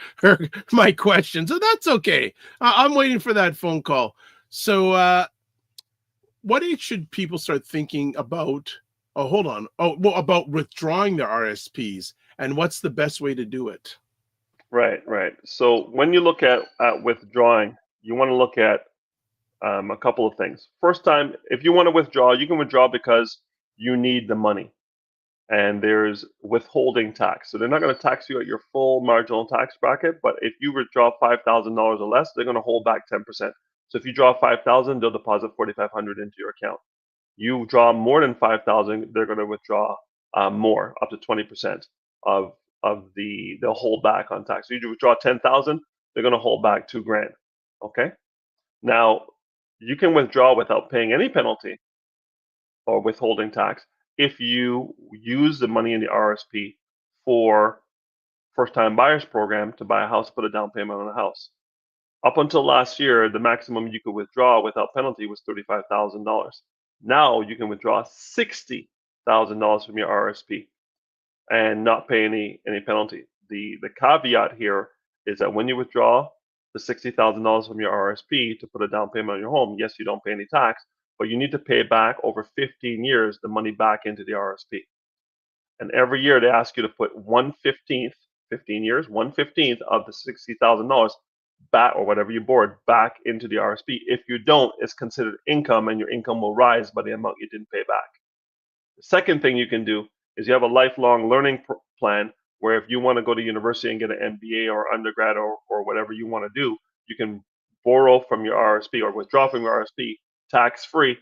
my question. So that's okay. I'm waiting for that phone call. So what age should people start thinking about, about withdrawing their RSPs, and what's the best way to do it?
Right. So when you look at withdrawing, you want to look at a couple of things. First time, if you want to withdraw, you can withdraw because you need the money. And there's withholding tax. So they're not going to tax you at your full marginal tax bracket, but if you withdraw $5,000 or less, they're going to hold back 10%. So if you draw $5,000, they'll deposit $4,500 into your account. You draw more than $5,000, they're going to withdraw more, up to 20% of they'll hold back on tax. So you withdraw 10,000, they're going to hold back $2,000. Okay. Now you can withdraw without paying any penalty or withholding tax if you use the money in the RSP for first-time buyers program to buy a house, put a down payment on a house. Up until last year, the maximum you could withdraw without penalty was $35,000. Now you can withdraw $60,000 from your RSP and not pay any penalty. The caveat here is that when you withdraw the $60,000 from your RSP to put a down payment on your home, yes, you don't pay any tax, but you need to pay back over 15 years the money back into the RSP. And every year they ask you to put 1/15, 15 years, 1/15 of the $60,000 back, or whatever you borrowed, back into the RSP. If you don't, it's considered income, and your income will rise by the amount you didn't pay back. The second thing you can do is you have a lifelong learning plan where if you want to go to university and get an MBA or undergrad or whatever you want to do, you can borrow from your RSP or withdraw from your RSP tax free.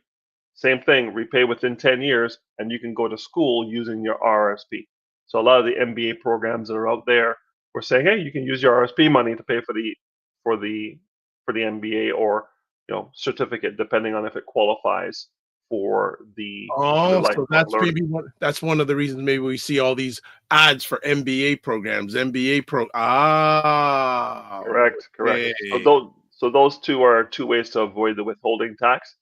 Same thing, repay within 10 years, and you can go to school using your RSP. So a lot of the MBA programs that are out there, we're saying, hey, you can use your RSP money to pay for the MBA or certificate, depending on if it qualifies for the
Oh,
lifelong
so that's
learning.
maybe that's one of the reasons maybe we see all these ads for MBA programs.
Correct.
Okay.
So those two are two ways to avoid the withholding tax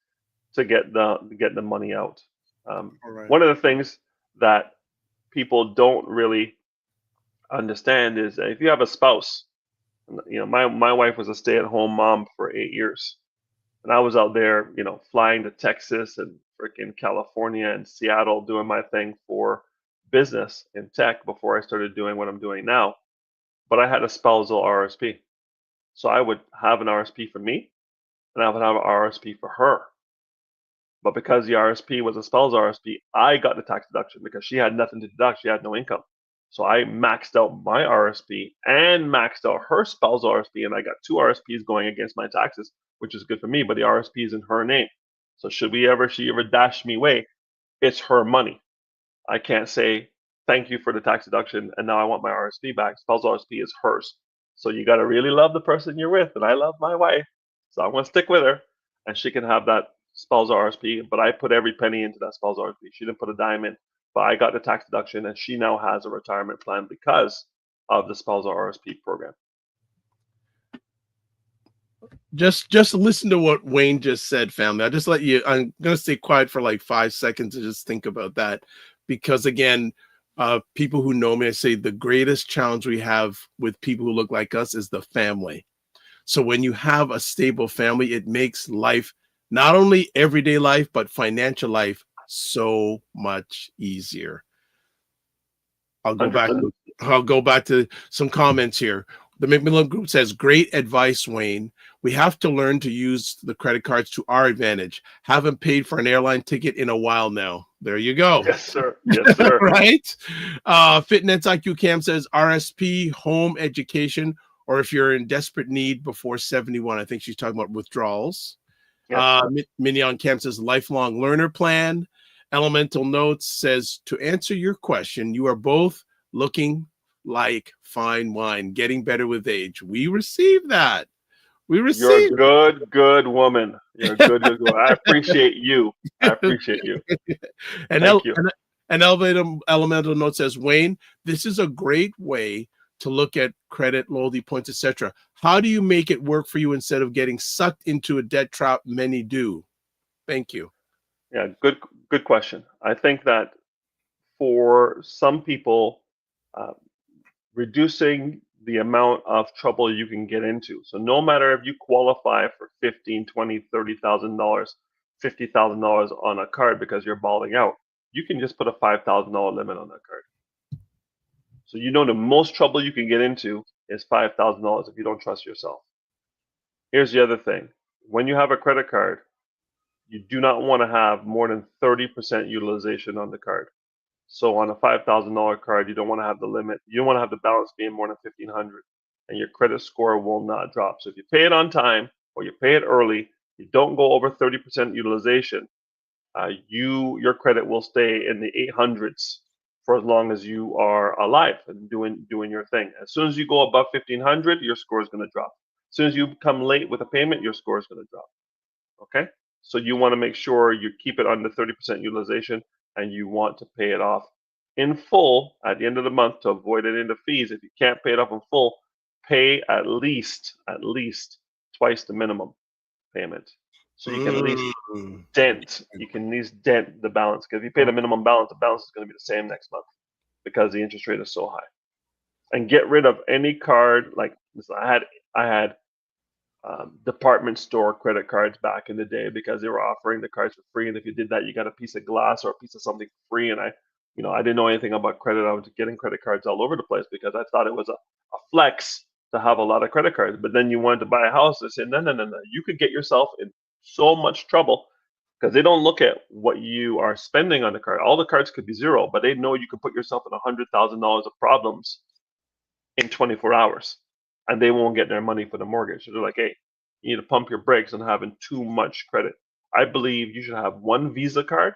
to get the money out.
All right.
One of the things that people don't really understand is that if you have a spouse, my wife was a stay-at-home mom for 8 years, and I was out there, flying to Texas and freaking California and Seattle doing my thing for business in tech before I started doing what I'm doing now. But I had a spousal RSP. So I would have an RSP for me, and I would have an RSP for her. But because the RSP was a spousal RSP, I got the tax deduction because she had nothing to deduct. She had no income. So I maxed out my RSP and maxed out her spousal RSP, and I got two RSPs going against my taxes, which is good for me, but the RSP is in her name. So should she ever dash me away, it's her money. I can't say thank you for the tax deduction and now I want my RSP back. Spousal RSP is hers. So you got to really love the person you're with, and I love my wife, so I'm going to stick with her, and she can have that spousal RSP, but I put every penny into that spousal RSP. She didn't put a dime in, but I got the tax deduction, and she now has a retirement plan because of the spousal RSP program.
Just listen to what Wayne just said, family. I'm going to stay quiet for like 5 seconds and just think about that, because again, people who know me, I say the greatest challenge we have with people who look like us is the family. So when you have a stable family, it makes life, not only everyday life, but financial life, so much easier. I'll go back to some comments here. The Macmillan Group says, great advice, Wayne. We have to learn to use the credit cards to our advantage. Haven't paid for an airline ticket in a while now. There you go.
Yes, sir. Yes, sir.
Right? Fitness IQ Cam says RSP, home education, or if you're in desperate need before 71. I think she's talking about withdrawals.
Yes.
Mignon Cam says lifelong learner plan. Elemental Notes says, to answer your question, you are both looking like fine wine, getting better with age. We receive that. You're
a good woman. You're a good woman. I appreciate you. And thank you.
And Elemental Note says, Wayne, this is a great way to look at credit, loyalty points, etc. How do you make it work for you instead of getting sucked into a debt trap many do? Thank you.
Yeah, good question. I think that for some people, reducing the amount of trouble you can get into. So no matter if you qualify for $15,000, $20,000, $30,000, $50,000 on a card because you're balling out, you can just put a $5,000 limit on that card. So the most trouble you can get into is $5,000 if you don't trust yourself. Here's the other thing. When you have a credit card, you do not want to have more than 30% utilization on the card. So on a $5,000 card, you don't want to have the limit. You don't want to have the balance being more than $1,500, and your credit score will not drop. So if you pay it on time or you pay it early, you don't go over 30% utilization, your credit will stay in the 800s for as long as you are alive and doing your thing. As soon as you go above 1,500, your score is going to drop. As soon as you come late with a payment, your score is going to drop. Okay, so you want to make sure you keep it under 30% utilization, and you want to pay it off in full at the end of the month to avoid any of the fees. If you can't pay it off in full, pay at least twice the minimum payment, so you can at least dent. You can at least dent the balance, because if you pay the minimum balance, the balance is going to be the same next month because the interest rate is so high. And get rid of any card. Like, listen, I had department store credit cards back in the day because they were offering the cards for free, and if you did that, you got a piece of glass or a piece of something free. And I didn't know anything about credit. I was getting credit cards all over the place because I thought it was a flex to have a lot of credit cards. But then you wanted to buy a house, they said, no, you could get yourself in so much trouble because they don't look at what you are spending on the card. All the cards could be zero, but they know you could put yourself in $100,000 of problems in 24 hours, and they won't get their money for the mortgage. So they're like, hey, you need to pump your brakes on having too much credit. I believe you should have one Visa card,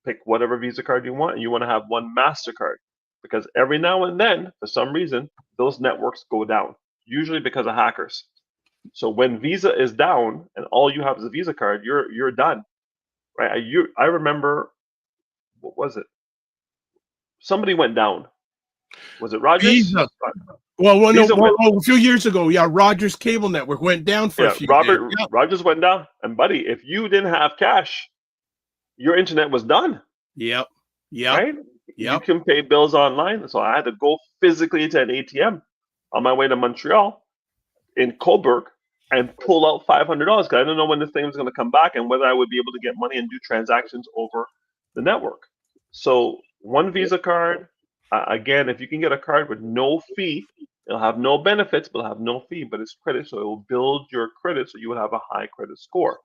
pick whatever Visa card you want, and you want to have one MasterCard, because every now and then, for some reason, those networks go down, usually because of hackers. So when Visa is down and all you have is a Visa card, you're done, right? I remember, what was it? Somebody went down. Was it Rogers?
Visa. Well, a few years ago, yeah, Rogers Cable Network went down for a few days. Yeah.
Rogers went down, and buddy, if you didn't have cash, your internet was done.
Yep.
Right? You can pay bills online, so I had to go physically to an ATM on my way to Montreal in Cobourg and pull out $500 because I didn't know when this thing was going to come back and whether I would be able to get money and do transactions over the network. So one Visa card. Again, if you can get a card with no fee, it'll have no benefits, but it'll have no fee, but it's credit, so it will build your credit, so you will have a high credit score.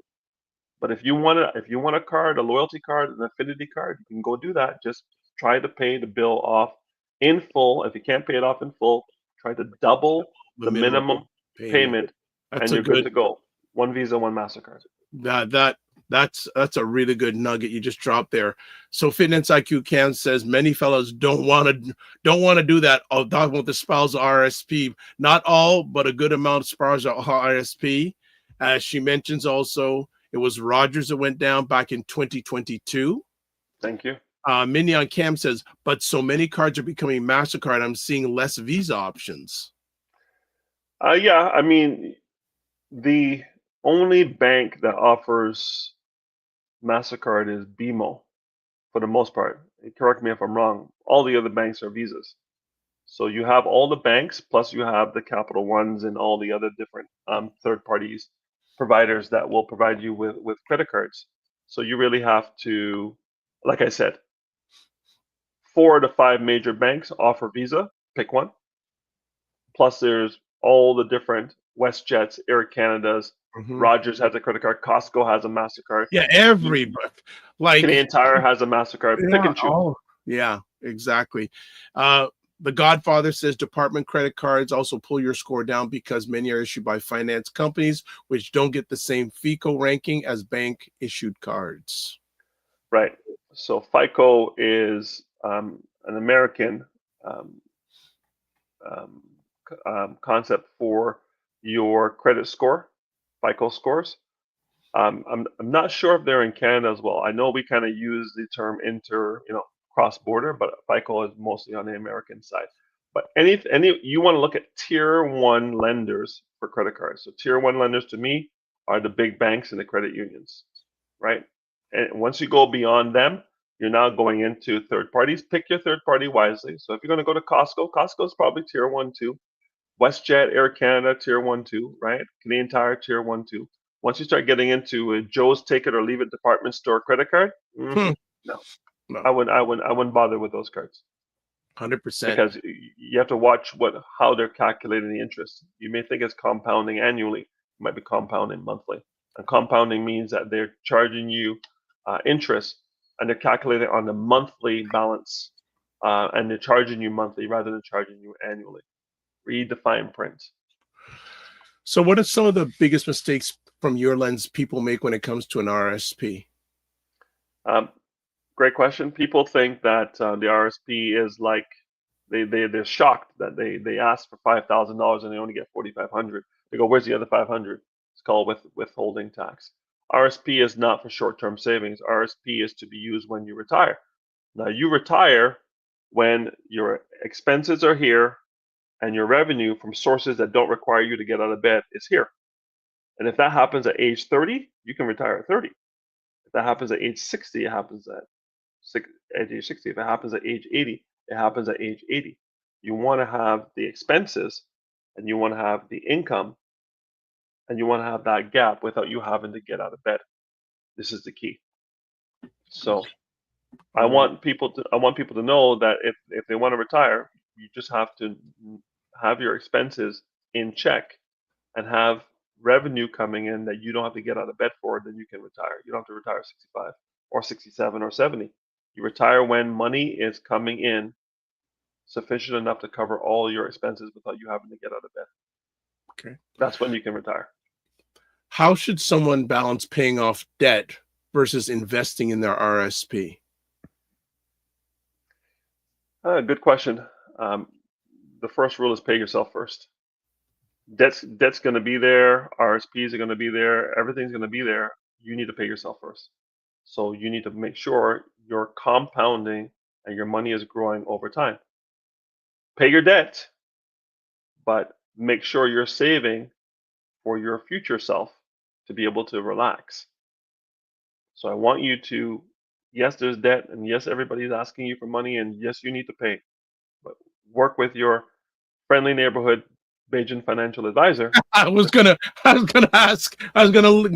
But if you want a card, a loyalty card, an affinity card, you can go do that. Just try to pay the bill off in full. If you can't pay it off in full, try to double the minimum payment, and you're good to go. One Visa, one MasterCard.
That's a really good nugget you just dropped there. So Finance IQ Cam says many fellows don't want to do that. I'll talk about the spousal RSP. Not all, but a good amount of spousal RSP. As she mentions also, it was Rogers that went down back in 2022.
Thank you.
Minion Cam says, but so many cards are becoming MasterCard, I'm seeing less Visa options.
Yeah, I mean, the only bank that offers MasterCard is BMO for the most part. Correct me if I'm wrong. All the other banks are Visas. So you have all the banks, plus you have the Capital Ones and all the other different third parties providers that will provide you with credit cards. So you really have to, like I said, 4 to 5 major banks offer Visa. Pick one. Plus there's all the different WestJets, Air Canadas. Rogers has a credit card. Costco has a MasterCard.
Yeah, everybody. Like
Canadian Tire has a MasterCard. Pick and choose.
Oh, yeah, exactly. The Godfather says department credit cards also pull your score down because many are issued by finance companies, which don't get the same FICO ranking as bank-issued cards.
Right. So FICO is an American concept for your credit score, FICO scores. I'm not sure if they're in Canada as well. I know we kind of use the term cross-border, but FICO is mostly on the American side. But any you want to look at tier 1 lenders for credit cards. So tier 1 lenders to me are the big banks and the credit unions, right? And once you go beyond them, you're now going into third parties. Pick your third party wisely. So if you're going to go to Costco is probably tier 1, 2. WestJet, Air Canada, tier 1, 2, right? Canadian Tire, tier 1, 2. Once you start getting into a Joe's Take It or Leave It department store credit card, no. I wouldn't bother with those cards.
100%.
Because you have to watch how they're calculating the interest. You may think it's compounding annually. It might be compounding monthly. And compounding means that they're charging you interest, and they're calculating on the monthly balance, and they're charging you monthly rather than charging you annually. Read the fine print.
So what are some of the biggest mistakes from your lens people make when it comes to an RSP?
Great question. People think that the RSP is like they're shocked that they ask for $5,000 and they only get 4,500. They go, where's the other 500? It's called withholding tax. RSP is not for short-term savings. RSP is to be used when you retire. Now you retire when your expenses are here and your revenue from sources that don't require you to get out of bed is here. And if that happens at age 30, you can retire at 30. If that happens at age 60, it happens at age 60. If it happens at age 80, it happens at age 80. You want to have the expenses and you want to have the income and you want to have that gap without you having to get out of bed. This is the key. So I want people to know that if they want to retire, you just have to have your expenses in check and have revenue coming in that you don't have to get out of bed for, then you can retire. You don't have to retire 65 or 67 or 70. You retire when money is coming in sufficient enough to cover all your expenses without you having to get out of bed.
Okay.
That's when you can retire.
How should someone balance paying off debt versus investing in their RSP?
Good question. The first rule is pay yourself first. Debt's going to be there. RSPs are going to be there. Everything's going to be there. You need to pay yourself first. So you need to make sure you're compounding and your money is growing over time. Pay your debt, but make sure you're saving for your future self to be able to relax. So I want you to, yes, there's debt, and yes, everybody's asking you for money, and yes, you need to pay. But work with your friendly neighborhood Bajan financial advisor.
I was gonna ask. I was gonna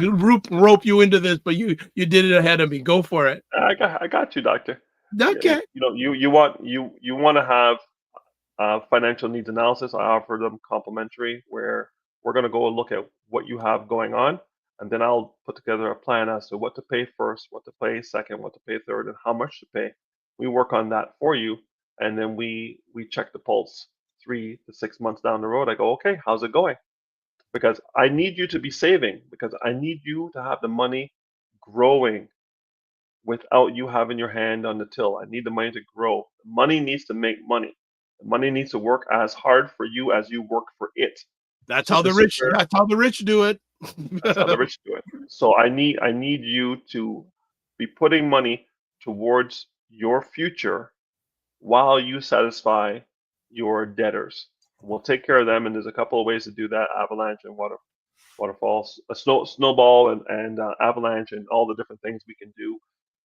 rope you into this, but you did it ahead of me. Go for it.
I got you, doctor.
Okay.
You want to have financial needs analysis. I offer them complimentary, where we're going to go and look at what you have going on, and then I'll put together a plan as to what to pay first, what to pay second, what to pay third, and how much to pay. We work on that for you, and then we check the pulse 3 to 6 months down the road. I go, okay, how's it going? Because I need you to be saving, because I need you to have the money growing without you having your hand on the till. I need the money to grow. The money needs to make money. The money needs to work as hard for you as you work for it.
That's
So
how the
this is
rich.
where-
That's how the rich do it.
That's how the rich do it. So I need you to be putting money towards your future while you satisfy your debtors. We'll take care of them, and there's a couple of ways to do that: avalanche and waterfalls, a snowball, and avalanche, and all the different things we can do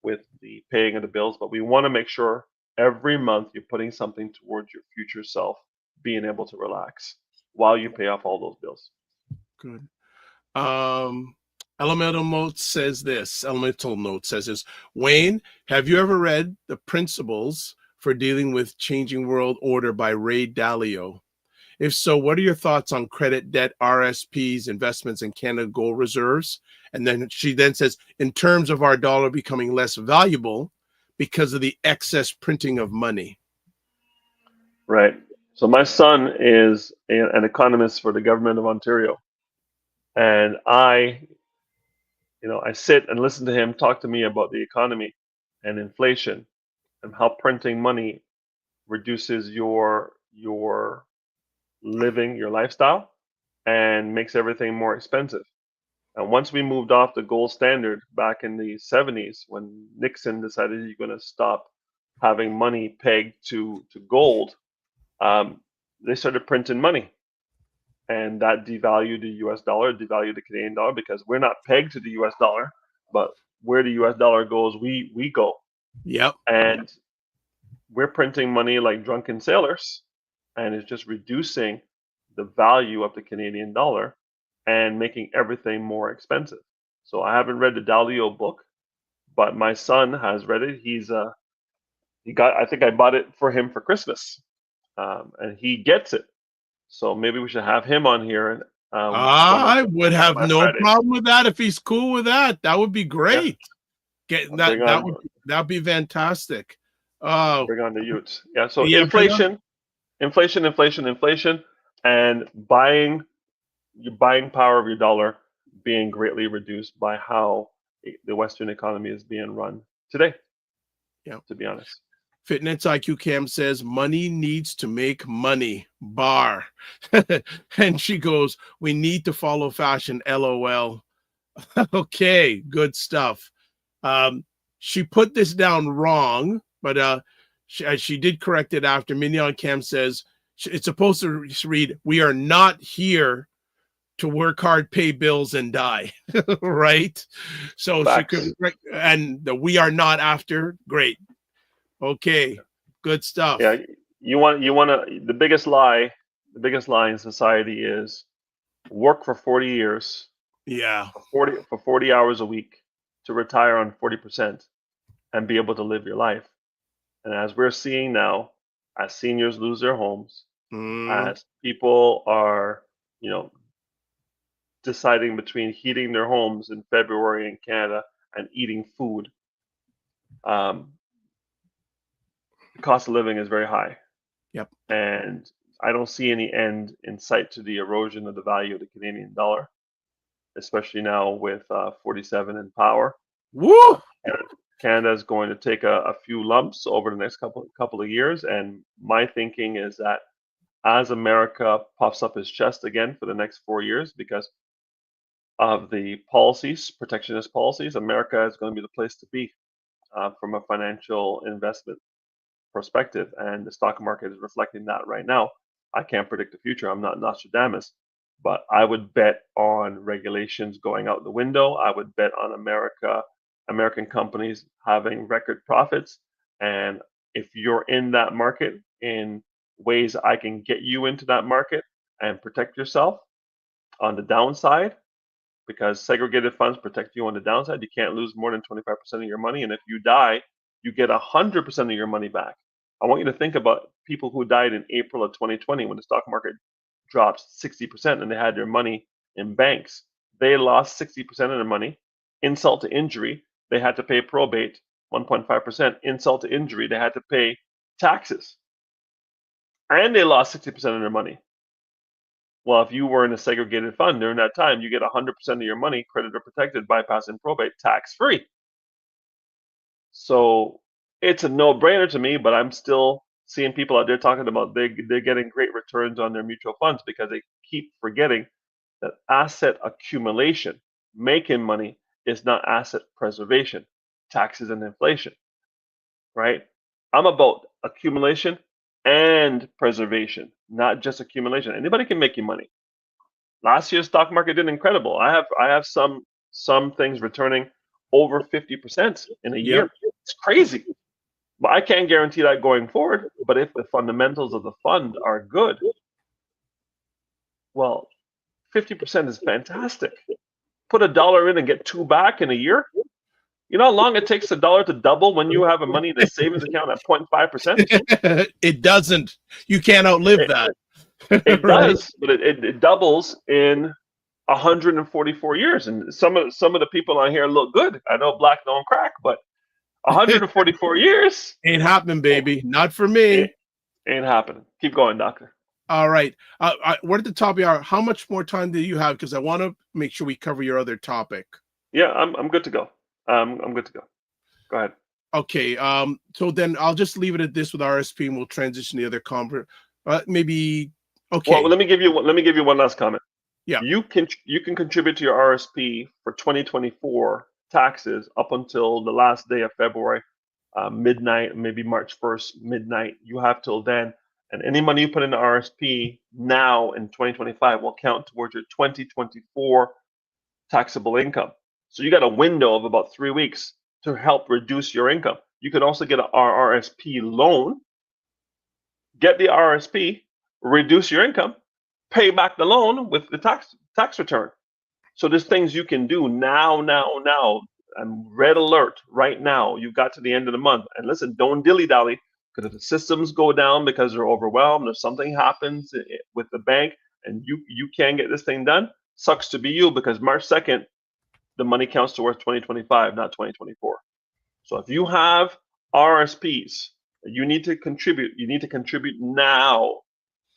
with the paying of the bills. But we want to make sure every month you're putting something towards your future self being able to relax while you pay off all those bills.
Good. Elemental Note says this. Wayne, have you ever read The Principles for Dealing with Changing World Order by Ray Dalio? If so, what are your thoughts on credit, debt, RSPs, investments, and Canada gold reserves? And then she then says, in terms of our dollar becoming less valuable because of the excess printing of money.
Right. So my son is an economist for the government of Ontario, and I sit and listen to him talk to me about the economy and inflation and how printing money reduces your living, your lifestyle, and makes everything more expensive. And once we moved off the gold standard back in the 70s, when Nixon decided you're going to stop having money pegged to gold, they started printing money. And that devalued the US dollar, devalued the Canadian dollar, because we're not pegged to the US dollar, but where the US dollar goes, we go.
Yep.
And we're printing money like drunken sailors, and it's just reducing the value of the Canadian dollar and making everything more expensive. So I haven't read the Dalio book, but my son has read it. I think I bought it for him for Christmas, and he gets it. So maybe we should have him on here. And
I would have no
Fridays.
problem with that if he's cool with that. That would be great. That'd be fantastic.
Bring on the youths. Yeah. So
Yeah,
inflation, and your buying power of your dollar being greatly reduced by how the Western economy is being run today.
Yeah.
to be honest.
Fitness IQ Cam says money needs to make money. Bar. And she goes, we need to follow fashion. LOL. Okay, good stuff. She put this down wrong, but she did correct it after. Mignon Cam says it's supposed to read, we are not here to work hard, pay bills, and die. Right? So
Facts.
she could, and the we are not after. Great. Okay, good stuff.
Yeah, you want to. The biggest lie in society is work for 40 years,
Yeah.
for 40 hours a week to retire on 40% and be able to live your life. And as we're seeing now, as seniors lose their homes, as people are, deciding between heating their homes in February in Canada and eating food, the cost of living is very high.
Yep.
And I don't see any end in sight to the erosion of the value of the Canadian dollar, especially now with 47 in power.
Woo!
Canada is going to take a few lumps over the next couple of years, and my thinking is that as America puffs up its chest again for the next 4 years because of the policies, protectionist policies, America is going to be the place to be from a financial investment perspective, and the stock market is reflecting that right now. I can't predict the future. I'm not Nostradamus, but I would bet on regulations going out the window. I would bet on American companies having record profits. And if you're in that market in ways I can get you into that market and protect yourself on the downside, because segregated funds protect you on the downside. You can't lose more than 25% of your money. And if you die, you get 100% of your money back. I want you to think about people who died in April of 2020 when the stock market dropped 60% and they had their money in banks. They lost 60% of their money. Insult to injury, they had to pay probate, 1.5%. Insult to injury, they had to pay taxes. And they lost 60% of their money. Well, if you were in a segregated fund during that time, you get 100% of your money creditor protected, bypassing probate, tax free. So it's a no-brainer to me, but I'm still seeing people out there talking about they're getting great returns on their mutual funds because they keep forgetting that asset accumulation, making money, is not asset preservation, taxes and inflation, right? I'm about accumulation and preservation, not just accumulation. Anybody can make you money. Last year's stock market did incredible. I have some things returning over 50% in a year. It's crazy. But I can't guarantee that going forward. But if the fundamentals of the fund are good, well, 50% is fantastic. Put $1 in and get $2 back in a year. You know how long it takes $1 to double when you have a money in a savings account at 0.5%?
It doesn't. You can't outlive that.
It
Right?
does, but it doubles in 144 years. And some of the people on here look good. I know black don't crack, but 144 years
Ain't happening, baby. Not for me.
ain't happening. Keep going, doctor.
All right. We're at the top of the hour. How much more time do you have? Because I want to make sure we cover your other topic.
Yeah, I'm good to go. I'm good to go. Go ahead.
Okay. So then I'll just leave it at this with RSP, and we'll transition to the other conference. Maybe. Okay.
Well, let me give you one last comment.
Yeah.
You can contribute to your RSP for 2024 taxes up until the last day of February, midnight, maybe March 1st, midnight. You have till then. And any money you put in the RSP now in 2025 will count towards your 2024 taxable income. So you got a window of about 3 weeks to help reduce your income. You can also get an RRSP loan, get the RRSP, reduce your income, pay back the loan with the tax return. So there's things you can do now. I'm red alert right now. You've got to the end of the month. And listen, don't dilly-dally, because if the systems go down because they're overwhelmed, if something happens with the bank and you can't get this thing done, sucks to be you, because March 2nd, the money counts towards 2025, not 2024. So if you have RSPs, you need to contribute now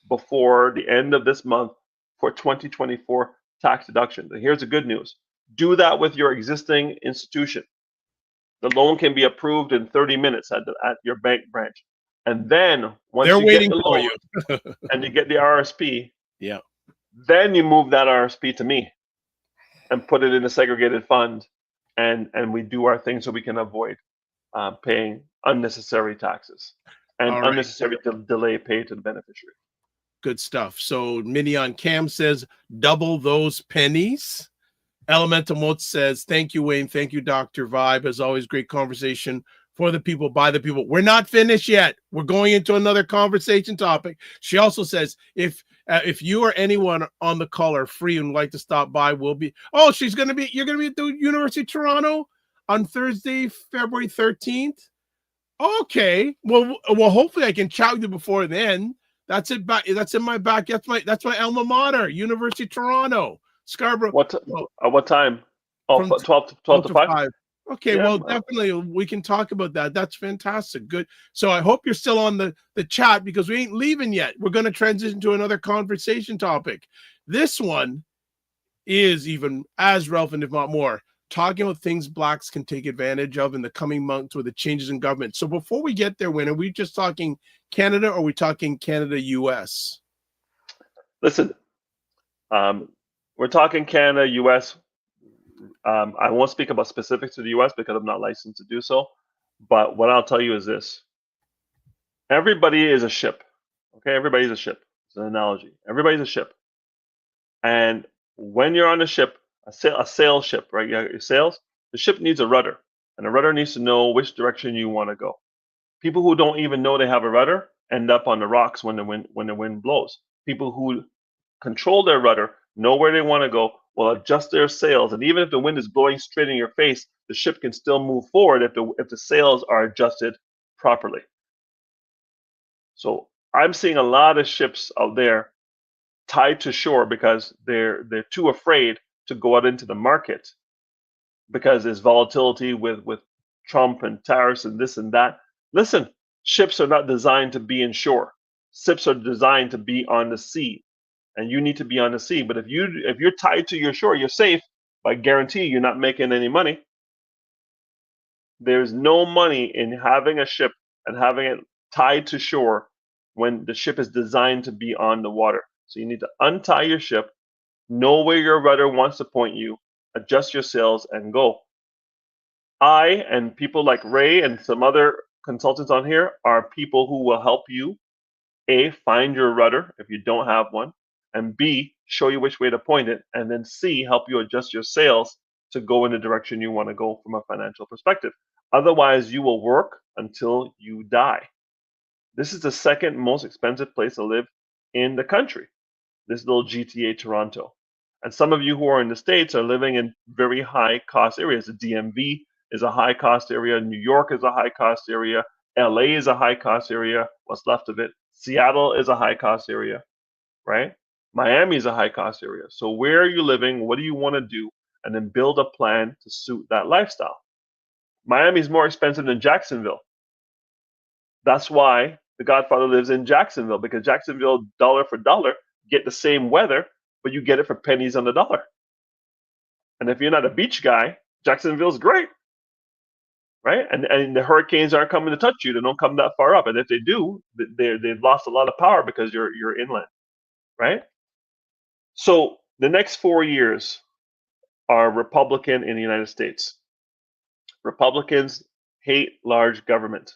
before the end of this month for 2024 tax deductions. And here's the good news. Do that with your existing institution. The loan can be approved in 30 minutes at your bank branch. And then once
They're
you get
waiting
the
for
loan
you.
and you get the RRSP,
Yeah.
then you move that RRSP to me and put it in a segregated fund, and we do our thing so we can avoid paying unnecessary taxes and
All right.
unnecessary delay paid to the beneficiary.
Good stuff. So Minnie on Cam says, double those pennies. Elemental Mode says, thank you, Wayne. Thank you, Dr. Vibe. As always, great conversation for the people, by the people. We're not finished yet. We're going into another conversation topic. She also says, if you or anyone on the call are free and would like to stop by, we'll be. Oh, you're going to be at the University of Toronto on Thursday, February 13th. Okay. Well, hopefully I can chat with you before then. That's it. That's in my back. That's my alma mater, University of Toronto, Scarborough.
What time? Oh,
From
12 to 5?
Okay,
Yeah,
well, definitely we can talk about that. That's fantastic. Good. So I hope you're still on the chat, because we ain't leaving yet. We're going to transition to another conversation topic. This one is even as relevant, if not more, talking about things blacks can take advantage of in the coming months with the changes in government. So before we get there, Wayne, are we just talking Canada, or are we talking Canada, US?
Listen, we're talking Canada, US. I won't speak about specifics to the US because I'm not licensed to do so. But what I'll tell you is this. Everybody is a ship. Okay, everybody's a ship. It's an analogy. Everybody's a ship. And when you're on a ship, a sail ship, right? You have your sails. The ship needs a rudder, and the rudder needs to know which direction you want to go. People who don't even know they have a rudder end up on the rocks when the wind blows. People who control their rudder, know where they want to go, will adjust their sails, and even if the wind is blowing straight in your face, the ship can still move forward if the sails are adjusted properly. So I'm seeing a lot of ships out there tied to shore because they're too afraid to go out into the market because there's volatility with Trump and tariffs and this and that. Listen, ships are not designed to be in shore. Ships are designed to be on the sea, and you need to be on the sea. But if you're tied to your shore, you're safe. But I guarantee you're not making any money. There's no money in having a ship and having it tied to shore when the ship is designed to be on the water. So you need to untie your ship, know where your rudder wants to point you, adjust your sails, and go. I and people like Ray and some other consultants on here are people who will help you, A, find your rudder if you don't have one, and B, show you which way to point it, and then C, help you adjust your sails to go in the direction you want to go from a financial perspective. Otherwise, you will work until you die. This is the second most expensive place to live in the country, this little GTA Toronto. And some of you who are in the States are living in very high cost areas. The DMV is a high cost area. New York is a high cost area. LA is a high cost area. What's left of it. Seattle is a high cost area, right? Miami is a high cost area. So where are you living? What do you want to do? And then build a plan to suit that lifestyle. Miami is more expensive than Jacksonville. That's why The Godfather lives in Jacksonville, because Jacksonville, dollar for dollar, get the same weather, but you get it for pennies on the dollar. And if you're not a beach guy, Jacksonville's great, right? And the hurricanes aren't coming to touch you; they don't come that far up. And if they do, they've lost a lot of power because you're inland, right? So the next 4 years are Republican in the United States. Republicans hate large government.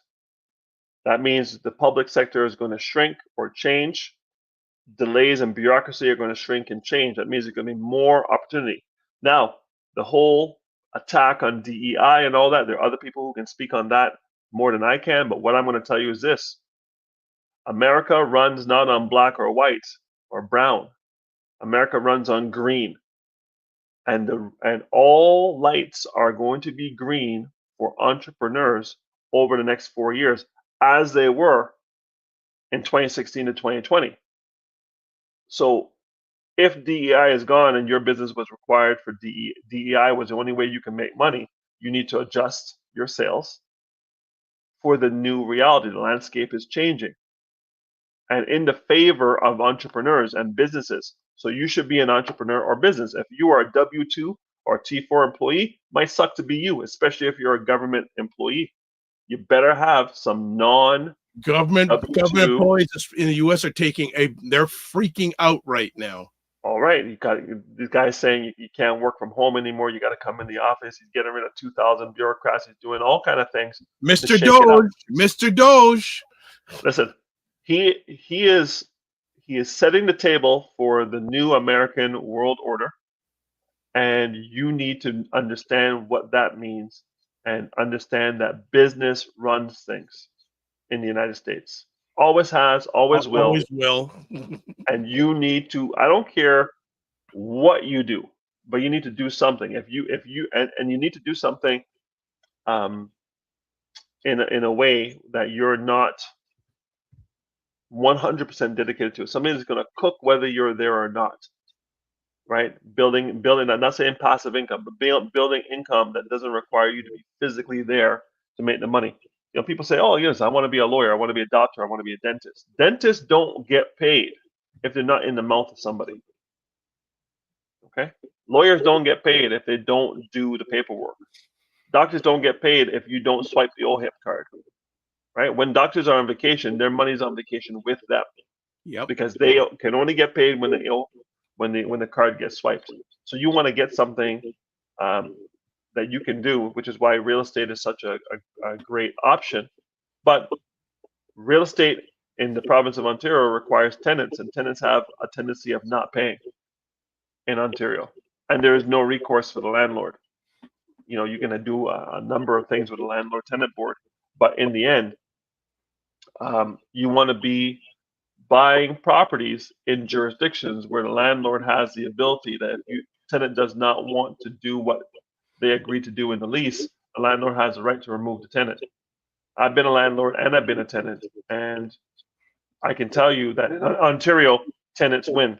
That means the public sector is going to shrink or change. Delays and bureaucracy are going to shrink and change. That means there's going to be more opportunity. Now, the whole attack on DEI and all that, there are other people who can speak on that more than I can, but what I'm going to tell you is this. America runs not on black or white or brown. America runs on green. And all lights are going to be green for entrepreneurs over the next 4 years, as they were in 2016 to 2020. So if DEI is gone and your business was required for DEI was the only way you can make money, you need to adjust your sales for the new reality. The landscape is changing and in the favor of entrepreneurs and businesses. So you should be an entrepreneur or business. If you are a W-2 or T4 employee might suck to be you, especially if you're a government employee. You better have some
Government
W2.
employees in the U.S. are they're freaking out right now.
All right, you got these guys saying you can't work from home anymore. You got to come in the office. He's getting rid of 2,000 bureaucrats. He's doing all kind of things.
Mr. Doge, Mr. Doge.
Listen, he is setting the table for the new American world order, and you need to understand what that means and understand that business runs things in the United States. Always has, always will.
Always will.
And you need to, I don't care what you do, but you need to do something. And you need to do something in a way that you're not 100% dedicated to it. Somebody that's going to cook whether you're there or not. Right? Building. I'm not saying passive income, but building income that doesn't require you to be physically there to make the money. You know, people say, "Oh, yes, I want to be a lawyer. I want to be a doctor. I want to be a dentist." Dentists don't get paid if they're not in the mouth of somebody. Okay? Lawyers don't get paid if they don't do the paperwork. Doctors don't get paid if you don't swipe the OHIP card. Right? When doctors are on vacation, their money's on vacation with them.
Yep.
Because they can only get paid when the card gets swiped. So you want to get something that you can do, which is why real estate is such a great option. But real estate in the province of Ontario requires tenants, and tenants have a tendency of not paying in Ontario, and there is no recourse for the landlord. You know, you're going to do a number of things with the landlord-tenant board, but in the end, you want to be buying properties in jurisdictions where the landlord has the ability that if tenant does not want to do what they agreed to do in the lease, the landlord has the right to remove the tenant. I've been a landlord and I've been a tenant, and I can tell you that in Ontario, tenants win,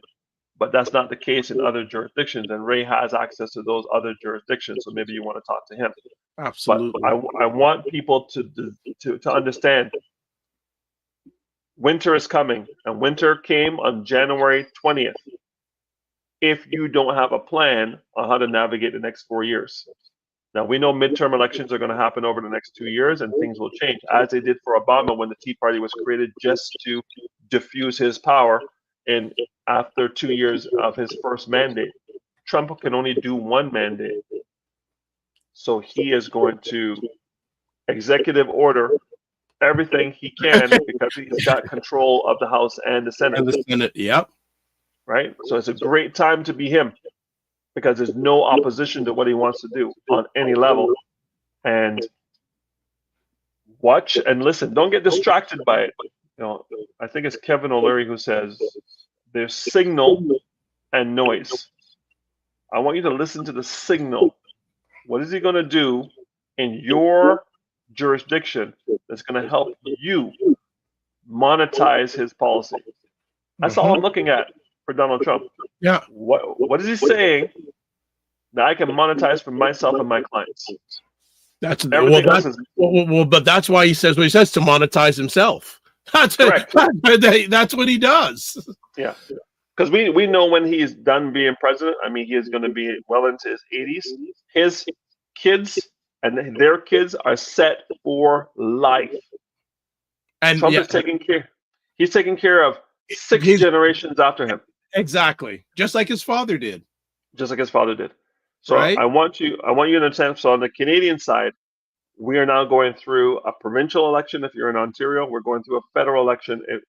but that's not the case in other jurisdictions, and Ray has access to those other jurisdictions, so maybe you want to talk to him.
Absolutely.
But I want people to understand winter is coming, and winter came on January 20th. If you don't have a plan on how to navigate the next 4 years. Now, we know midterm elections are going to happen over the next 2 years, and things will change, as they did for Obama when the Tea Party was created just to diffuse his power after 2 years of his first mandate. Trump can only do one mandate. So he is going to executive order everything he can because he's got control of the House and the Senate.
And the Senate, yep.
Right? So it's a great time to be him because there's no opposition to what he wants to do on any level. And watch and listen. Don't get distracted by it. You know, I think it's Kevin O'Leary who says there's signal and noise. I want you to listen to the signal. What is he going to do in your jurisdiction that's going to help you monetize his policy? That's all I'm looking at for Donald Trump.
Yeah.
What is he saying that I can monetize for myself and my clients?
But that's why he says what he says, to monetize himself. That's
correct.
That's what he does.
Yeah. Because we know when he's done being president, I mean, he is going to be well into his 80s. His kids and their kids are set for life. And Trump is taking care. He's taking care of six generations after him.
Exactly. Just like his father did.
Just like his father did. So right? I want you to understand. So on the Canadian side, we are now going through a provincial election. If you're in Ontario, we're going through a federal election if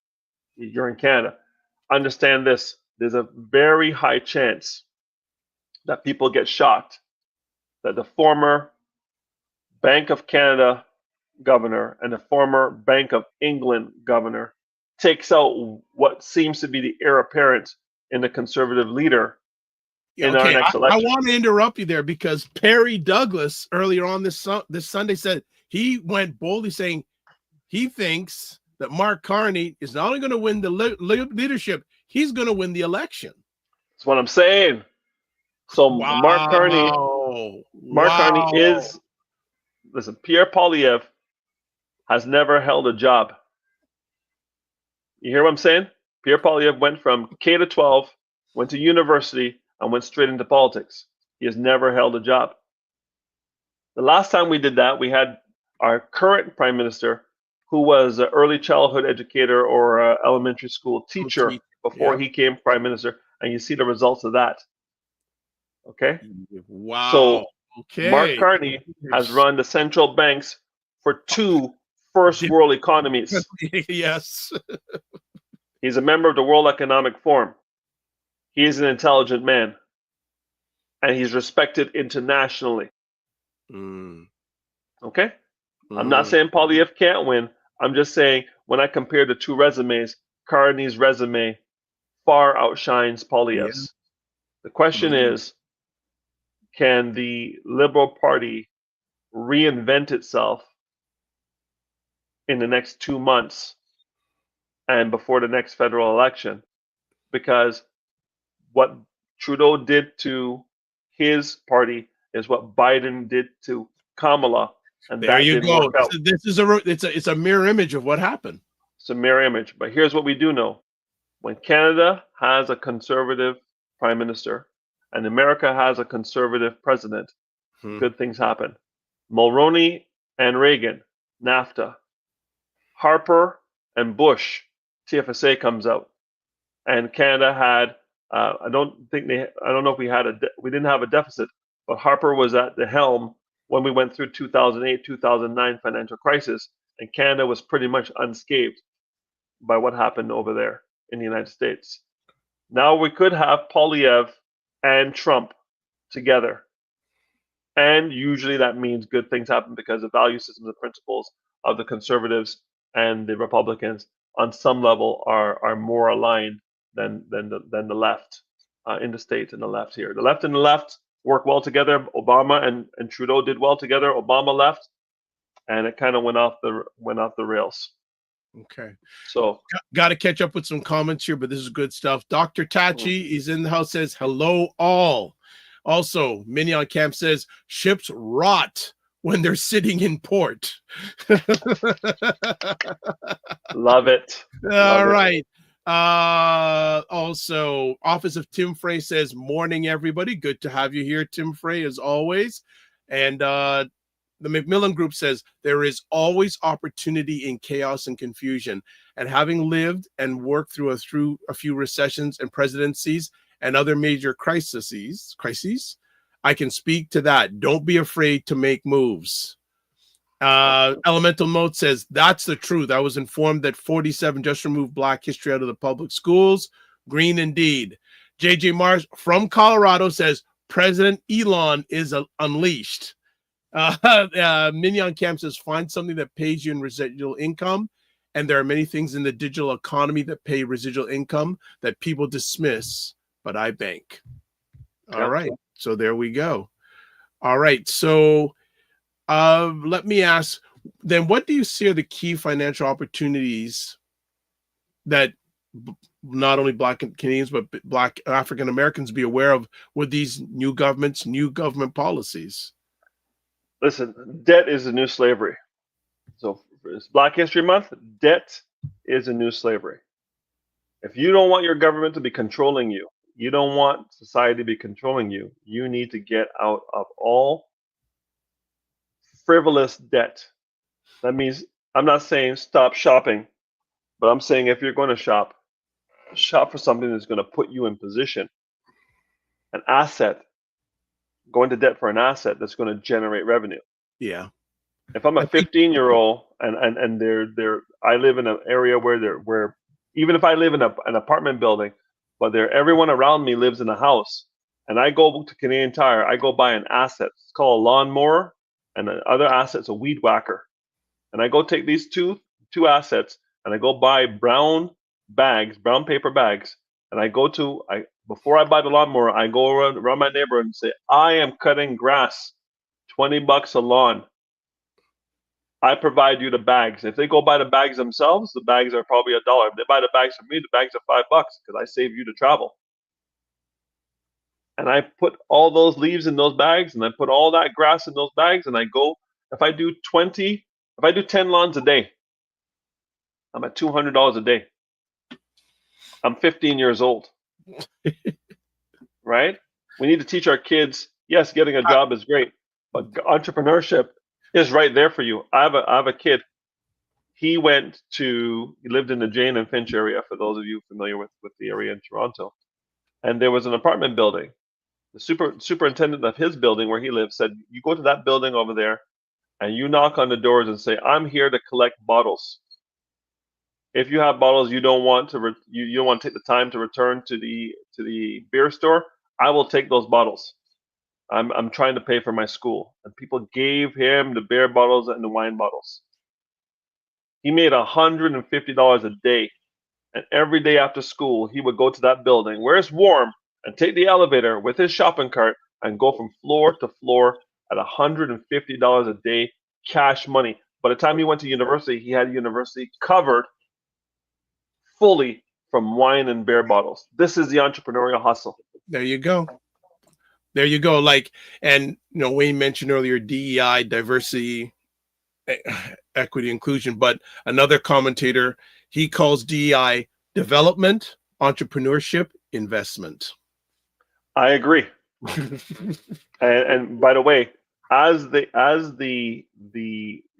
you're in Canada. Understand this. There's a very high chance that people get shocked that the former Bank of Canada governor and the former Bank of England governor takes out what seems to be the heir apparent in the Conservative leader in our next election.
I want to interrupt you there because Perry Douglas earlier on this Sunday said he went boldly saying he thinks that Mark Carney is not only going to win the leadership, he's going to win the election.
That's what I'm saying. So Mark Carney is, listen, Pierre Poilievre has never held a job. You hear what I'm saying? Pierre Poilievre went from K to 12, went to university, and went straight into politics. He has never held a job. The last time we did that, we had our current prime minister, who was an early childhood educator or an elementary school teacher before he came prime minister, and you see the results of that. Okay?
Wow.
So
Okay.
Mark Carney has run the central banks for 2 first world economies.
Yes.
He's a member of the World Economic Forum. He is an intelligent man, and he's respected internationally. Okay? I'm not saying Poilievre can't win. I'm just saying when I compare the 2 resumes, Carney's resume far outshines Poilievre's. The question is, can the Liberal Party reinvent itself in the next 2 months and before the next federal election? Because what Trudeau did to his party is what Biden did to Kamala, and
there
that
you
didn't
go.
work out.
This is it's a mirror image of what happened.
It's a mirror image. But here's what we do know. When Canada has a conservative prime minister and America has a conservative president, good things happen. Mulroney and Reagan, NAFTA. Harper and Bush, TFSA comes out. And Canada had, I don't know if we didn't have a deficit, but Harper was at the helm when we went through 2008, 2009 financial crisis, and Canada was pretty much unscathed by what happened over there in the United States. Now we could have Poilievre and Trump together. And usually that means good things happen because the value systems and principles of the conservatives and the Republicans on some level are more aligned than the left in the States and the left here. The left and the left work well together. Obama and Trudeau did well together. Obama left, and it kind of went off the rails.
Okay.
So
got to catch up with some comments here, but this is good stuff. Dr. Tachi is in the house, says hello all. Also, Mignon Camp says ships rot when they're sitting in port.
Love it.
All right. Also, Office of Tim Frey says, morning, everybody. Good to have you here, Tim Frey, as always. And the Macmillan Group says, there is always opportunity in chaos and confusion. And having lived and worked through a few recessions and presidencies and other major crises, I can speak to that. Don't be afraid to make moves. Elemental Mode says, that's the truth. I was informed that 47 just removed Black history out of the public schools. Green indeed. JJ Mars from Colorado says, President Elon is unleashed. Mignon Camp says, find something that pays you in residual income. And there are many things in the digital economy that pay residual income that people dismiss, but I bank. All right. So there we go. All right. So let me ask, then what do you see are the key financial opportunities that not only Black Canadians, but Black African Americans be aware of with these new government policies?
Listen, debt is a new slavery. So it's Black History Month, debt is a new slavery. If you don't want your government to be controlling you, you don't want society to be controlling you, you need to get out of all frivolous debt. That means, I'm not saying stop shopping, but I'm saying if you're going to shop for something that's going to put you in position, an asset, going to debt for an asset that's going to generate revenue.
Yeah.
If I'm a 15-year-old and I live in an area where even if I live in an apartment building, but everyone around me lives in a house, and I go to Canadian Tire, I go buy an asset. It's called a lawnmower, and the other asset's a weed whacker. And I go take these two assets, and I go buy brown paper bags, and before I buy the lawnmower, I go around my neighborhood and say, I am cutting grass, $20 a lawn. I provide you the bags. If they go buy the bags themselves, the bags are probably $1. If they buy the bags from me, the bags are $5 because I save you the travel. And I put all those leaves in those bags, and I put all that grass in those bags, and I go, if I do 10 lawns a day, I'm at $200 a day. I'm 15 years old. Right? We need to teach our kids, Yes, getting a job is great, but entrepreneurship is right there for you. I have a kid. He lived in the Jane and Finch area, for those of you familiar with the area in Toronto. And there was an apartment building. The superintendent of his building where he lived said, you go to that building over there and you knock on the doors and say, I'm here to collect bottles. If you have bottles you don't want to you don't want to take the time to return to the beer store, I will take those bottles. I'm trying to pay for my school. And people gave him the beer bottles and the wine bottles. He made $150 a day. And every day after school, he would go to that building where it's warm and take the elevator with his shopping cart and go from floor to floor at $150 a day, cash money. By the time he went to university, he had university covered fully from wine and beer bottles. This is the entrepreneurial hustle.
There you go. There you go. Like, and Wayne mentioned earlier DEI, diversity, equity, inclusion, but another commentator, he calls DEI development, entrepreneurship, investment.
I agree. and by the way, as the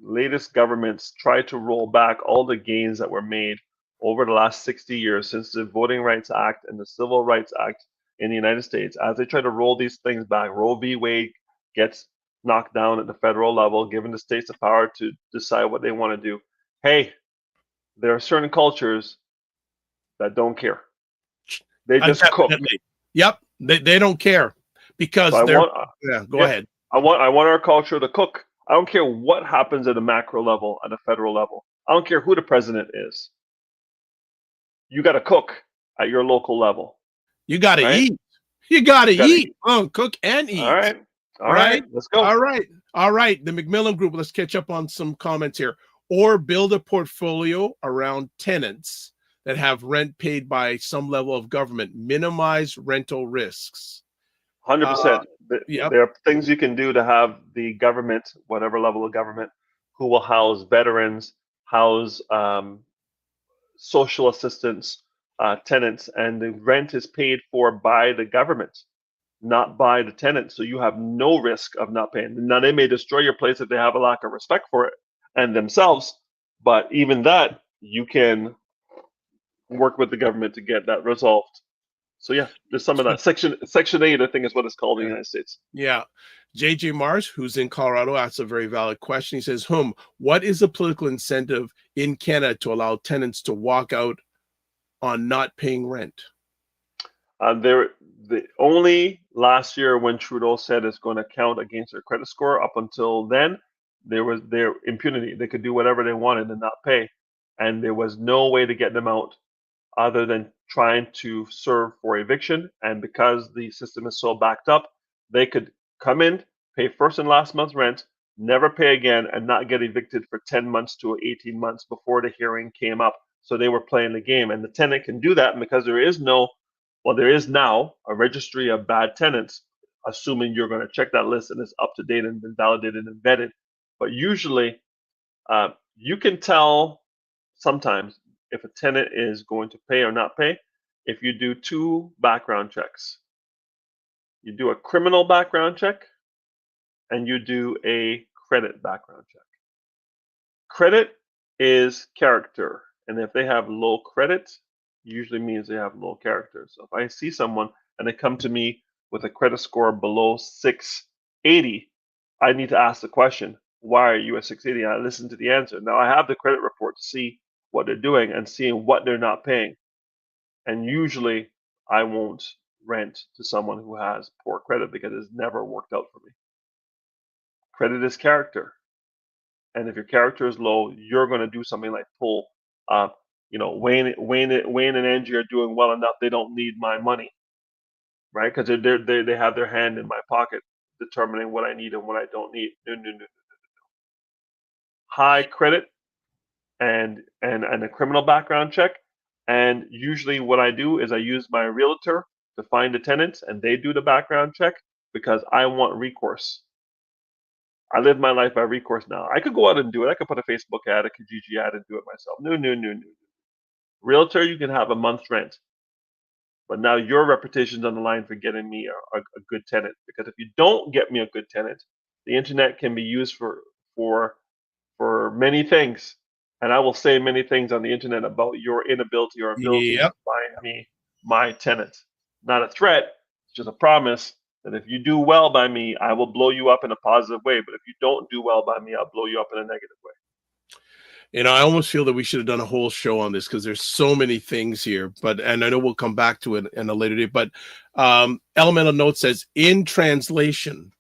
latest governments try to roll back all the gains that were made over the last 60 years since the Voting Rights Act and the Civil Rights Act in the United States, as they try to roll these things back, Roe v. Wade gets knocked down at the federal level, giving the states the power to decide what they want to do. Hey, there are certain cultures that don't care. They just cook.
Yep, they don't care because
so
go ahead.
I want our culture to cook. I don't care what happens at a macro level, at a federal level. I don't care who the president is. You got to cook at your local level.
You got to eat. You got to eat. Cook and eat.
All right. Let's go.
All right. The McMillan Group. Let's catch up on some comments here. Or build a portfolio around tenants that have rent paid by some level of government. Minimize rental risks.
100%.
Yep.
There are things you can do to have the government, whatever level of government, who will house veterans, house social assistance tenants, and the rent is paid for by the government, not by the tenant. So you have no risk of not paying. Now, they may destroy your place if they have a lack of respect for it and themselves, but even that, you can work with the government to get that resolved. So yeah, there's some of that. Section 8, I think, is what it's called in the United States.
Yeah. JJ Mars, who's in Colorado, asks a very valid question. He says, what is the political incentive in Canada to allow tenants to walk out on not paying rent?
Only last year when Trudeau said it's going to count against their credit score, up until then, there was their impunity. They could do whatever they wanted and not pay. And there was no way to get them out other than trying to serve for eviction. And because the system is so backed up, they could come in, pay first and last month's rent, never pay again, and not get evicted for 10 months to 18 months before the hearing came up. So they were playing the game. And the tenant can do that because there is now a registry of bad tenants, assuming you're going to check that list and it's up to date and been validated and vetted. But usually, you can tell sometimes if a tenant is going to pay or not pay if you do 2 background checks. You do a criminal background check and you do a credit background check. Credit is character, and if they have low credit, usually means they have low character. So if I see someone and they come to me with a credit score below 680, I need to ask the question, why are you at 680? And I listen to the answer. Now I have the credit report to see what they're doing and seeing what they're not paying. And usually I won't rent to someone who has poor credit because it's never worked out for me. Credit is character. And if your character is low, you're going to do something like pull, Wayne and Angie are doing well enough. They don't need my money, right? Because they have their hand in my pocket, determining what I need and what I don't need. No. High credit and a criminal background check. And usually what I do is I use my realtor to find the tenants and they do the background check because I want recourse. I live my life by recourse now. I could go out and do it. I could put a Facebook ad, a Kijiji ad, and do it myself. No. Realtor, you can have a month's rent. But now your reputation's on the line for getting me a good tenant. Because if you don't get me a good tenant, the internet can be used for many things. And I will say many things on the internet about your inability or ability to
Yep.
find me my tenant. Not a threat, it's just a promise that if you do well by me, I will blow you up in a positive way. But if you don't do well by me, I'll blow you up in a negative way.
I almost feel that we should have done a whole show on this because there's so many things here. And I know we'll come back to it in a later date. But Elemental Note says, in translation,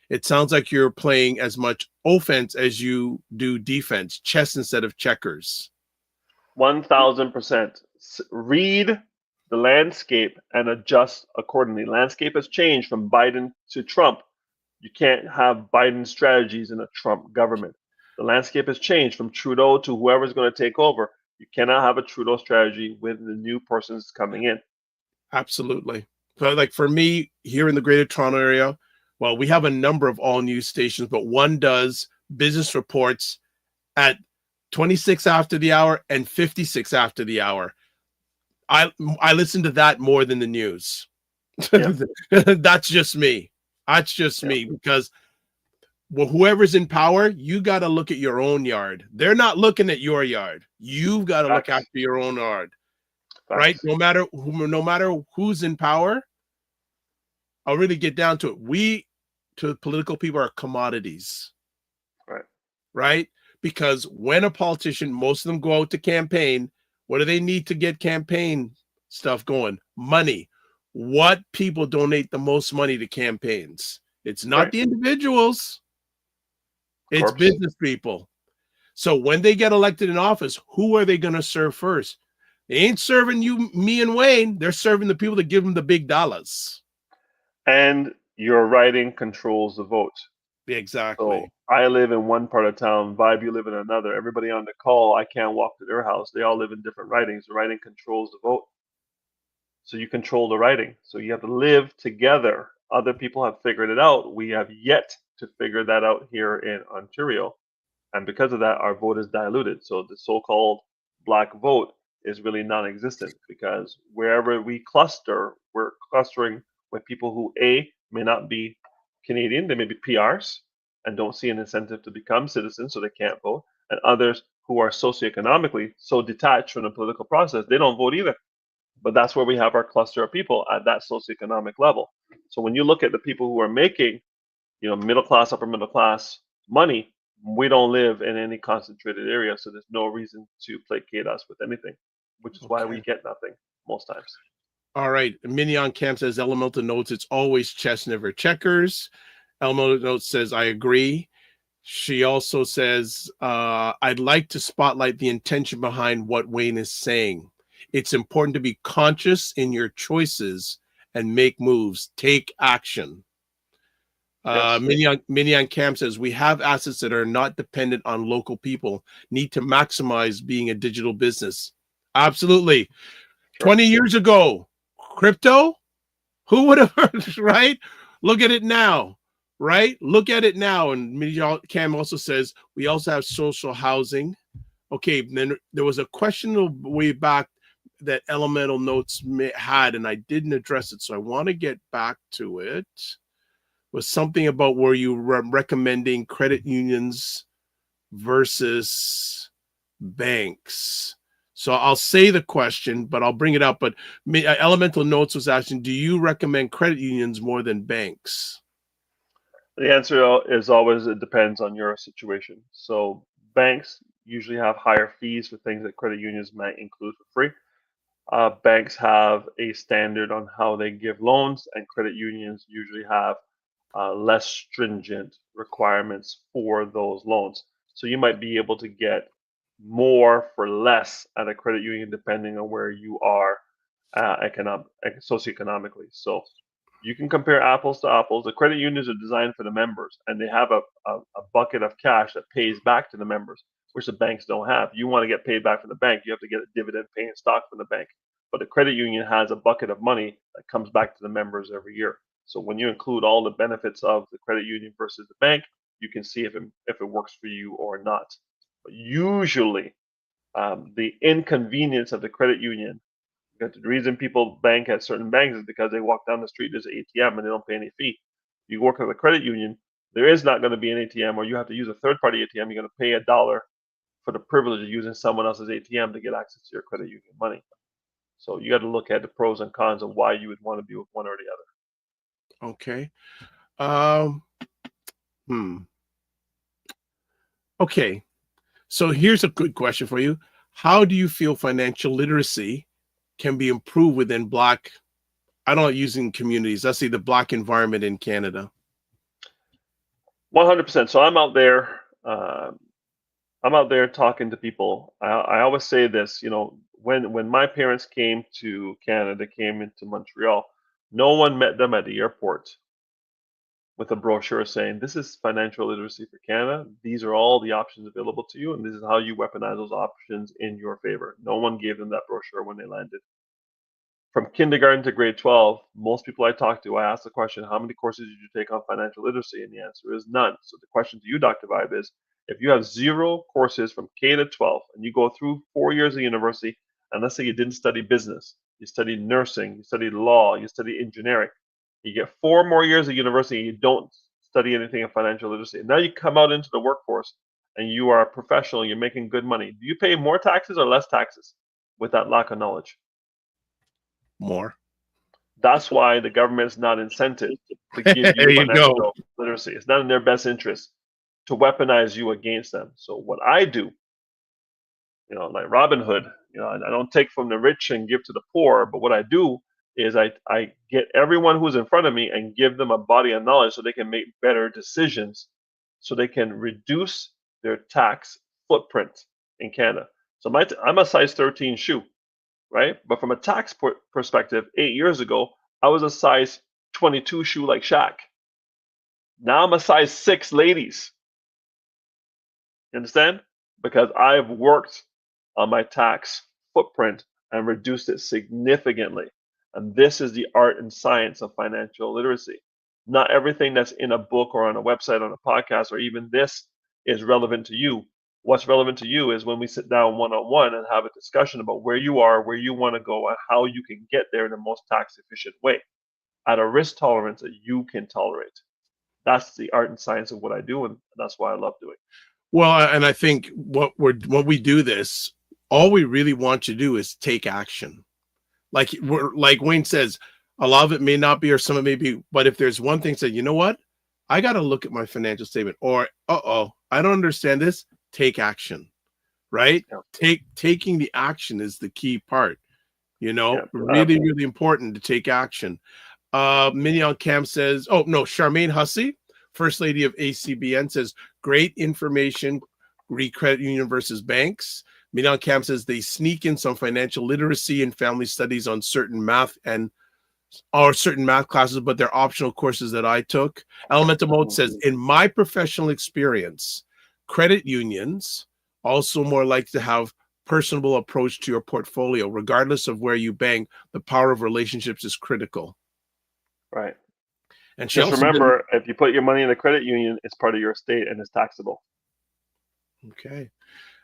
it sounds like you're playing as much offense as you do defense, chess instead of checkers.
1000%. Read the landscape and adjust accordingly. Landscape has changed from Biden to Trump. You can't have Biden strategies in a Trump government. The landscape has changed from Trudeau to whoever's going to take over. You cannot have a Trudeau strategy with the new persons coming in.
Absolutely. So, like for me here in the Greater Toronto area, well, we have a number of all news stations, but one does business reports at 26 after the hour and 56 after the hour. I listen to that more than the news.
Yeah.
That's just me. That's just me because whoever's in power, you got to look at your own yard. They're not looking at your yard. You've got to look after your own yard, right? No matter who's in power, I'll really get down to it. We, to political people, are commodities, right? Because when a politician, most of them go out to campaign, what do they need to get campaign stuff going? Money. What people donate the most money to campaigns? It's not the individuals. It's business people. So when they get elected in office, who are they going to serve first? They ain't serving you, me, and Wayne. They're serving the people that give them the big dollars.
And your writing controls the vote.
Exactly.
So I live in one part of town, Vibe, you live in another. Everybody on the call, I can't walk to their house. They all live in different writings. The writing controls the vote. So you control the writing. So you have to live together. Other people have figured it out. We have yet to figure that out here in Ontario. And because of that, our vote is diluted. So the so-called black vote is really non-existent because wherever we cluster, we're clustering with people who A, may not be Canadian, they may be PRs and don't see an incentive to become citizens, so they can't vote. And others who are socioeconomically so detached from the political process, they don't vote either. But that's where we have our cluster of people at that socioeconomic level. So when you look at the people who are making, middle class, upper middle class money, we don't live in any concentrated area, so there's no reason to placate us with anything, which is why we get nothing most times.
All right. Mignon Camp says Elemental Notes, it's always chess, never checkers. Elemental Notes says, I agree. She also says, I'd like to spotlight the intention behind what Wayne is saying. It's important to be conscious in your choices and make moves. Take action. Mignon Camp says, we have assets that are not dependent on local people. Need to maximize being a digital business. Absolutely. Sure. 20 years ago, crypto, who would have heard, right? Look at it now, right? Look at it now. And Cam also says, we also have social housing. Okay, then there was a question way back that Elemental Notes had, and I didn't address it, so I want to get back to it. Was something about where you were recommending credit unions versus banks. So I'll say the question, but I'll bring it up. But Elemental Notes was asking, do you recommend credit unions more than banks?
The answer is always, it depends on your situation. So banks usually have higher fees for things that credit unions might include for free. Banks have a standard on how they give loans, and credit unions usually have less stringent requirements for those loans. So you might be able to get more for less at a credit union depending on where you are socioeconomically. So you can compare apples to apples. The credit unions are designed for the members, and they have a bucket of cash that pays back to the members, which the banks don't have. You want to get paid back from the bank, you have to get a dividend paying stock from the bank. But the credit union has a bucket of money that comes back to the members every year. So when you include all the benefits of the credit union versus the bank, you can see if it works for you or not. But usually, the inconvenience of the credit union Because the reason people bank at certain banks is because they walk down the street, there's an ATM, and they don't pay any fee. You work at a credit union, there is not going to be an ATM, or you have to use a third-party ATM. You're going to pay $1 for the privilege of using someone else's ATM to get access to your credit union money. So you got to look at the pros and cons of why you would want to be with one or the other.
Okay. Okay. So here's a good question for you. How do you feel financial literacy can be improved within Black, I don't know, using communities, let's say the Black environment in Canada?
100%. So I'm out there. I'm out there talking to people. I always say this, when my parents came to Canada, came into Montreal, no one met them at the airport with a brochure saying, this is financial literacy for Canada. These are all the options available to you, and this is how you weaponize those options in your favor. No one gave them that brochure when they landed. From kindergarten to grade 12, most people I talk to, I ask the question, how many courses did you take on financial literacy? And the answer is none. So the question to you, Dr. Vibe, is if you have 0 courses from K to 12 and you go through 4 years of university, and let's say you didn't study business, you studied nursing, you studied law, you studied engineering, you get 4 more years of university and you don't study anything in financial literacy. And now you come out into the workforce and you are a professional, you're making good money. Do you pay more taxes or less taxes with that lack of knowledge?
More.
That's why the government is not incented to give
There
you
you go.
financial literacy. It's not in their best interest to weaponize you against them. So what I do, like Robin Hood, I don't take from the rich and give to the poor, but what I do is I get everyone who's in front of me and give them a body of knowledge so they can make better decisions, so they can reduce their tax footprint in Canada. So I'm a size 13 shoe, right? But from a tax perspective, 8 years ago, I was a size 22 shoe like Shaq. Now I'm a size 6 ladies. You understand? Because I've worked on my tax footprint and reduced it significantly. And this is the art and science of financial literacy. Not everything that's in a book or on a website, on a podcast, or even this is relevant to you. What's relevant to you is when we sit down one-on-one and have a discussion about where you are, where you want to go, and how you can get there in the most tax efficient way at a risk tolerance that you can tolerate. That's the art and science of what I do, and that's why I love doing.
Well, and I think when we do this, all we really want you to do is take action. Like Wayne says, a lot of it may not be, or some of it may be, but if there's one thing, say, you know what, I got to look at my financial statement, or I don't understand this. Take action, right? Yeah. Taking the action is the key part. Really, really important to take action. Mignon Cam says, Charmaine Hussey, First Lady of ACBN, says, great information, re credit union versus banks. Mignon Cam says they sneak in some financial literacy and family studies on certain math classes, but they're optional courses that I took. Elemental Mode says, in my professional experience, credit unions also more like to have personable approach to your portfolio. Regardless of where you bank, the power of relationships is critical.
Right.
And
just remember, if you put your money in a credit union, it's part of your estate and it's taxable.
Okay.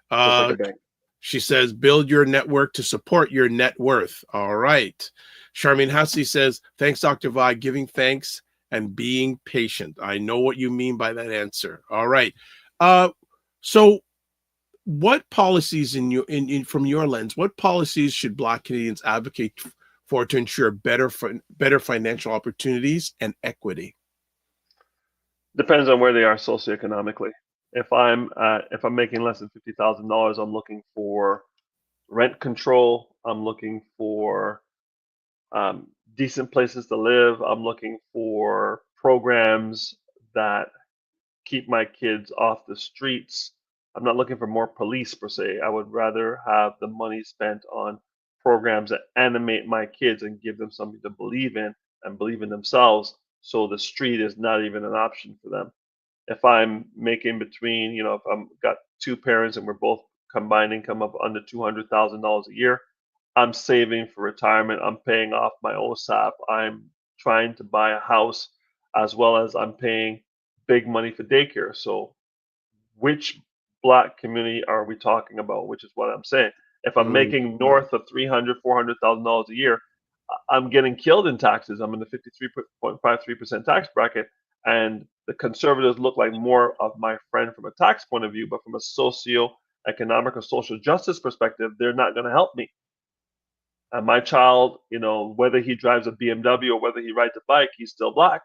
Just like a bank.
She says, build your network to support your net worth. All right. Charmaine Hussey says, thanks, Dr. Vi, giving thanks and being patient. I know what you mean by that answer. All right. So what policies from your lens, what policies should Black Canadians advocate for to ensure better financial opportunities and equity?
Depends on where they are socioeconomically. If I'm making less than $50,000, I'm looking for rent control. I'm looking for decent places to live. I'm looking for programs that keep my kids off the streets. I'm not looking for more police per se. I would rather have the money spent on programs that animate my kids and give them something to believe in and believe in themselves, so the street is not even an option for them. If I'm making between, if I'm got 2 parents and we're both combined income of under $200,000 a year, I'm saving for retirement. I'm paying off my OSAP. I'm trying to buy a house, as well as I'm paying big money for daycare. So which Black community are we talking about? Which is what I'm saying. If I'm making north of $300,000, $400,000 a year, I'm getting killed in taxes. I'm in the 53.53% tax bracket, and the conservatives look like more of my friend from a tax point of view, but from a socio-economic or social justice perspective, they're not going to help me. And my child, whether he drives a BMW or whether he rides a bike, he's still black,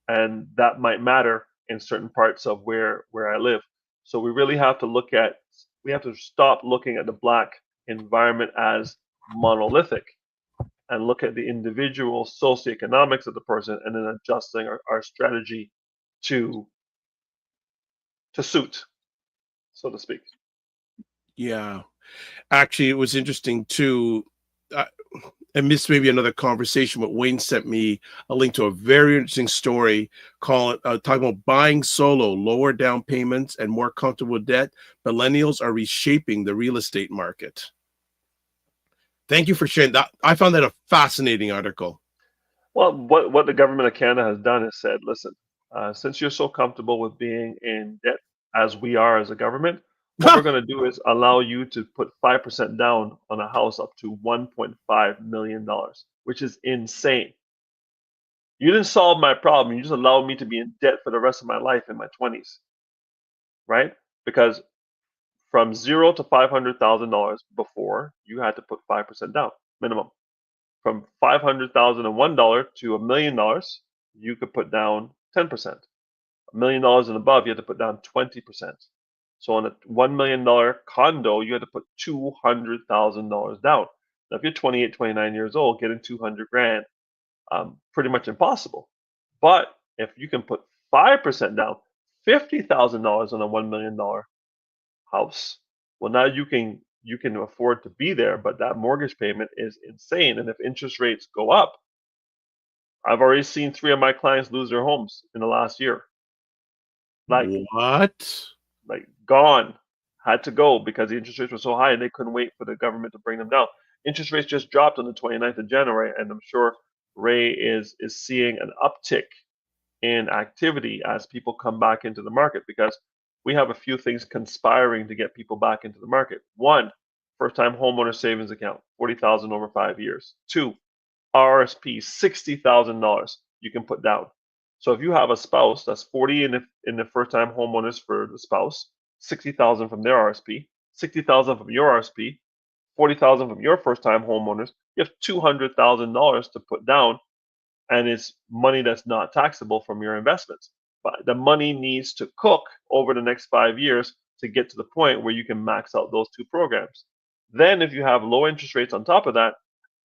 and that might matter in certain parts of where I live. So we really have to stop looking at the black environment as monolithic and look at the individual socioeconomics of the person and then adjusting our strategy to suit, so to speak.
Yeah. Actually, it was interesting too. I missed maybe another conversation, but Wayne sent me a link to a very interesting story talking about buying solo, lower down payments, and more comfortable debt. Millennials are reshaping the real estate market. Thank you for sharing that. I found that a fascinating article.
Well, what the government of Canada has done is said, listen, since you're so comfortable with being in debt as we are as a government, what we're going to do is allow you to put 5% down on a house up to $1.5 million, which is insane. You didn't solve my problem. You just allowed me to be in debt for the rest of my life in my 20s, right? Because from $0 to $500,000 before, you had to put 5% down minimum. From $500,001 to $1 million, you could put down 10%. $1 million and above, you had to put down 20%. So on a $1 million condo, you had to put $200,000 down. Now, if you're 28, 29 years old, getting 200 grand, pretty much impossible. But if you can put 5% down, $50,000 on a $1 million house, well, now you can afford to be there, but that mortgage payment is insane. And if interest rates go up, I've already seen 3 of my clients lose their homes in the last year.
What?
Like gone, had to go because the interest rates were so high and they couldn't wait for the government to bring them down. Interest rates just dropped on the 29th of January, and I'm sure Ray is seeing an uptick in activity as people come back into the market, because we have a few things conspiring to get people back into the market. 1, first-time homeowner savings account, $40,000 over 5 years. 2, RRSPs, $60,000 you can put down. So if you have a spouse, that's 40 in the first-time homeowners for the spouse, 60,000 from their RSP, 60,000 from your RSP, 40,000 from your first-time homeowners. You have $200,000 to put down, and it's money that's not taxable from your investments. But the money needs to cook over the next 5 years to get to the point where you can max out those 2 programs. Then if you have low interest rates on top of that,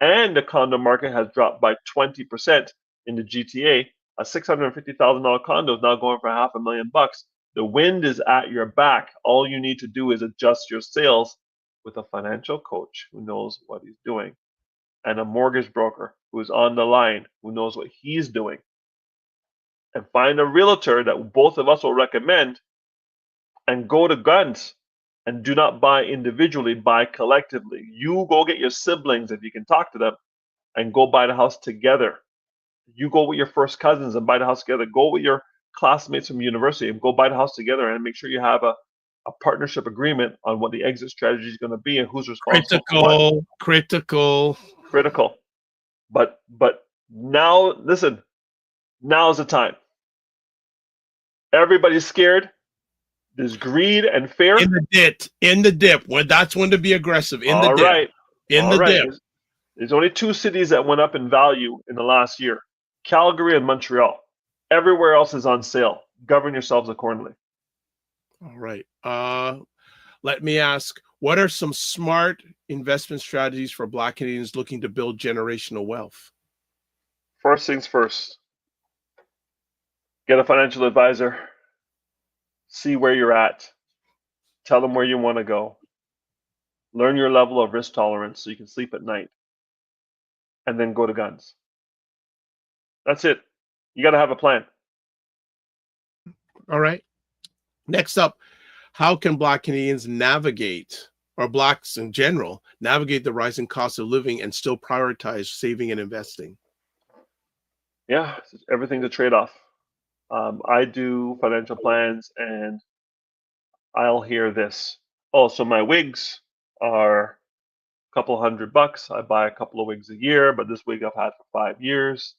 and the condo market has dropped by 20% in the GTA, a $650,000 condo is now going for $500,000. The wind is at your back. All you need to do is adjust your sales with a financial coach who knows what he's doing, and a mortgage broker who is on the line who knows what he's doing. And find a realtor that both of us will recommend, and go to guns. And do not buy individually, buy collectively. You go get your siblings, if you can talk to them, and go buy the house together. You go with your first cousins and buy the house together. Go with your classmates from university and go buy the house together, and make sure you have a partnership agreement on what the exit strategy is going to be and who's responsible for what.
Critical.
But now, listen, now's the time. Everybody's scared. There's greed and fear.
In the dip. Well, that's when to be aggressive. Dip.
There's only 2 cities that went up in value in the last year: Calgary and Montreal. Everywhere else is on sale. Govern yourselves accordingly.
All right. Let me ask, what are some smart investment strategies for Black Canadians looking to build generational wealth?
First things first. Get a financial advisor. See where you're at. Tell them where you want to go. Learn your level of risk tolerance so you can sleep at night. And then go to guns. That's it. You got to have a plan.
All right. Next up, how can Black Canadians navigate, or Blacks in general, navigate the rising cost of living and still prioritize saving and investing?
Yeah, everything's a trade-off. I do financial plans, and I'll hear this. Oh, so my wigs are couple $100. I buy a couple of wigs a year, but this wig I've had for 5 years.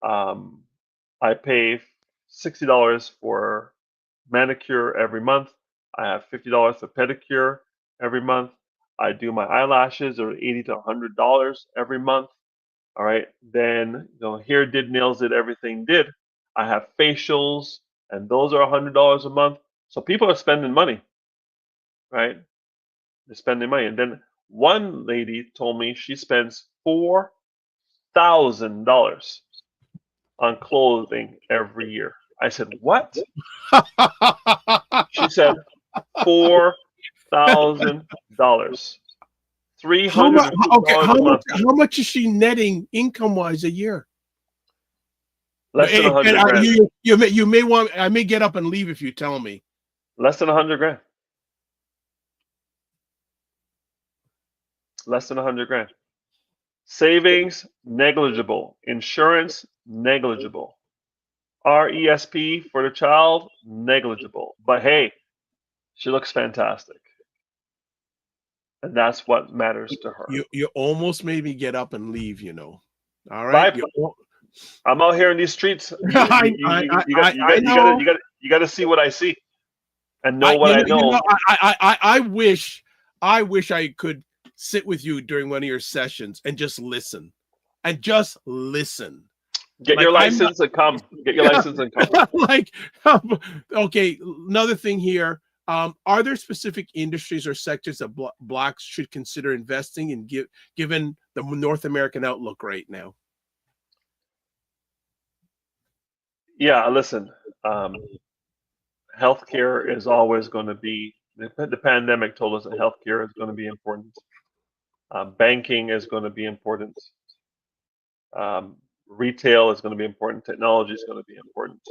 I pay $60 for manicure every month. I have $50 for pedicure every month. I do my eyelashes, are $80 to $100 every month. All right. Then hair did, nails did, everything did. I have facials, and those are $100 a month. So people are spending money, right? They're spending money. And then one lady told me she spends $4,000 on clothing every year. I said, what? She said $4,000.
How much? Okay,
$350 a month.
how much is she netting income-wise a year?
Less than
And
100 grand.
you may want. I may get up and leave if you tell me.
Less than 100 grand. Less than 100 grand. Savings, negligible. Insurance, negligible. RESP for the child, negligible. But hey, she looks fantastic. And that's what matters to her.
You almost made me get up and leave. All
Bye.
right.
I'm out here in these streets. You got to see what I see and know what I know.
I wish I could sit with you during one of your sessions and just listen.
Get your license and come. Get your license and come.
Okay, another thing here. Are there specific industries or sectors that Blacks should consider investing in, given the North American outlook right now?
Yeah, listen. Healthcare is always going to be. The pandemic told us that healthcare is going to be important. Banking is going to be important. Retail is going to be important. Technology is going to be important.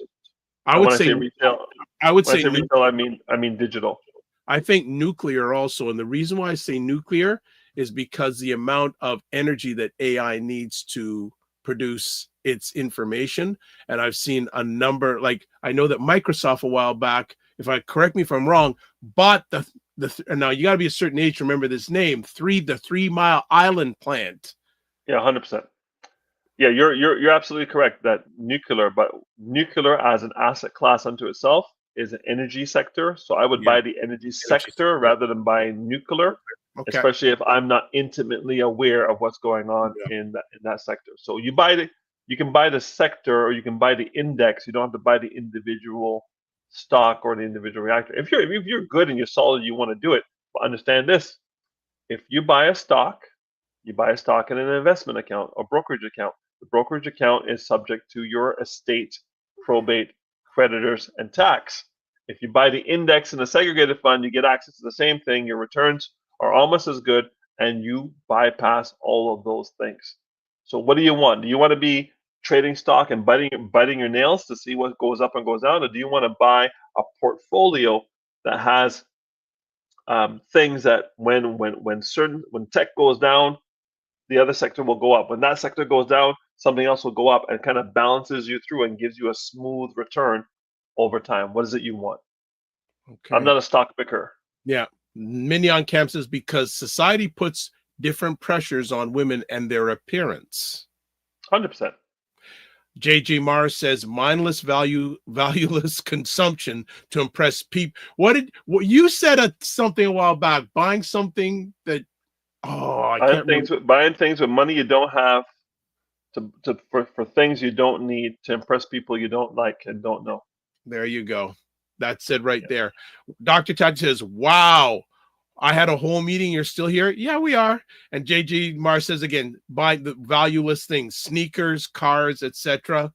I would
when
say
I say retail. When I say retail, I mean digital.
I think nuclear also, and the reason why I say nuclear is because the amount of energy that AI needs to produce its information. And I've seen a number, I know that Microsoft a while back, correct me if I'm wrong, bought now you got to be a certain age to remember this name, the 3 Mile Island plant.
Yeah, 100%. Yeah, you're absolutely correct that nuclear as an asset class unto itself is an energy sector. So I would buy the energy sector rather than buying nuclear, especially if I'm not intimately aware of what's going on in that sector. So you can buy the sector or you can buy the index. You don't have to buy the individual stock or the individual reactor. If you're good and you're solid, you want to do it. But understand this: if you buy a stock in an investment account or brokerage account. The brokerage account is subject to your estate, probate, creditors, and tax. If you buy the index in a segregated fund, you get access to the same thing. Your returns are almost as good, and you bypass all of those things. So what do you want? Do you want to be trading stock and biting your nails to see what goes up and goes down, or do you want to buy a portfolio that has things that when tech goes down, the other sector will go up. When that sector goes down, something else will go up and kind of balances you through and gives you a smooth return over time. What is it you want? Okay. I'm not a stock picker.
Yeah. Mignon Camp says because society puts different pressures on women and their appearance.
100%.
JJ Mars says mindless valueless consumption to impress people. What you said something a while back, buying something that
buying things with money you don't have for things you don't need to impress people you don't like and don't know.
There you go. That's it right there. Dr. Tad says, wow, I had a whole meeting. You're still here? Yeah, we are. And JG Mars says again, buy the valueless things, sneakers, cars, etc.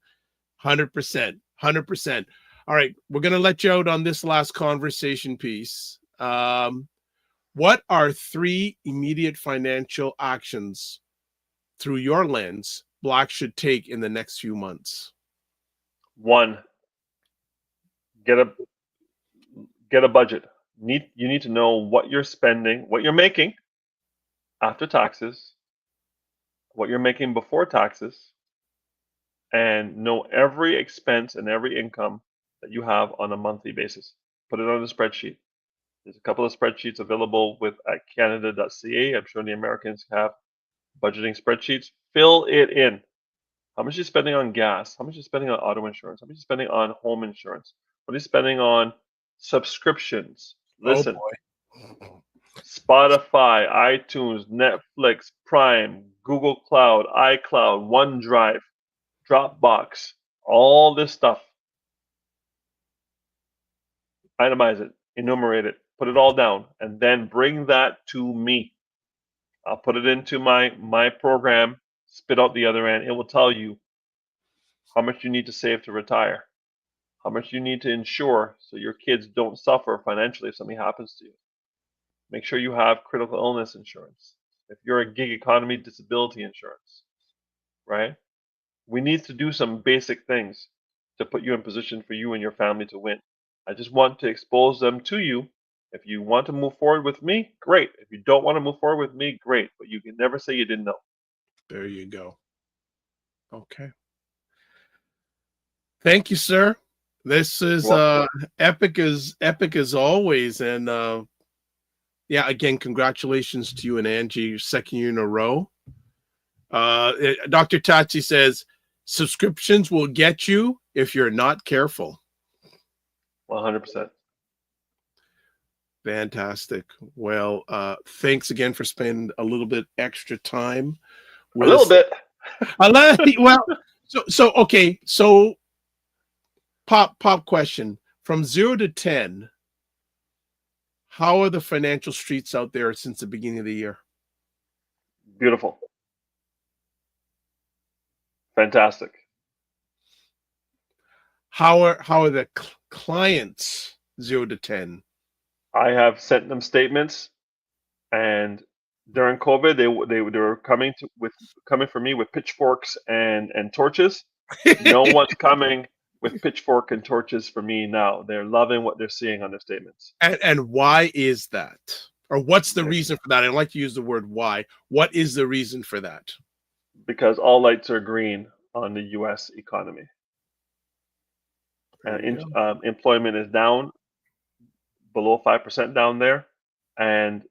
100%. 100%. All right, we're going to let you out on this last conversation piece. What are 3 immediate financial actions through your lens Blacks should take in the next few months?
1, get a budget. You need to know what you're spending, what you're making after taxes, what you're making before taxes, and know every expense and every income that you have on a monthly basis. Put it on a spreadsheet. There's a couple of spreadsheets available at Canada.ca. I'm sure the Americans have budgeting spreadsheets. Fill it in. How much are you spending on gas? How much are you spending on auto insurance? How much are you spending on home insurance? What are you spending on subscriptions?
Oh
Listen,
boy.
Spotify, iTunes, Netflix, Prime, Google Cloud, iCloud, OneDrive, Dropbox, all this stuff. Itemize it, enumerate it, put it all down, and then bring that to me. I'll put it into my program, spit out the other end. It will tell you how much you need to save to retire, how much you need to insure so your kids don't suffer financially if something happens to you. Make sure you have critical illness insurance. If you're a gig economy, disability insurance, right? We need to do some basic things to put you in position for you and your family to win. I just want to expose them to you. If you want to move forward with me, great. If you don't want to move forward with me, great. But you can never say you didn't know.
There you go. Okay. Thank you, sir. This is epic as always. And yeah, again, congratulations to you and Angie, your second year in a row. Dr. Tatsi says subscriptions will get you if you're not careful.
100%.
Fantastic. Well, thanks again for spending a little bit extra time
A little bit.
Well, so okay. So pop question from 0 to 10. How are the financial streets out there since the beginning of the year?
Beautiful. Fantastic.
How are the clients 0 to 10?
I have sent them statements, and during COVID, they were coming for me with pitchforks and torches. No one's coming with pitchfork and torches for me now. They're loving what they're seeing on their statements.
And why is that? Or what's the reason for that? I like to use the word why. What is the reason for that?
Because all lights are green on the U.S. economy. Employment is down, below 5% down there, and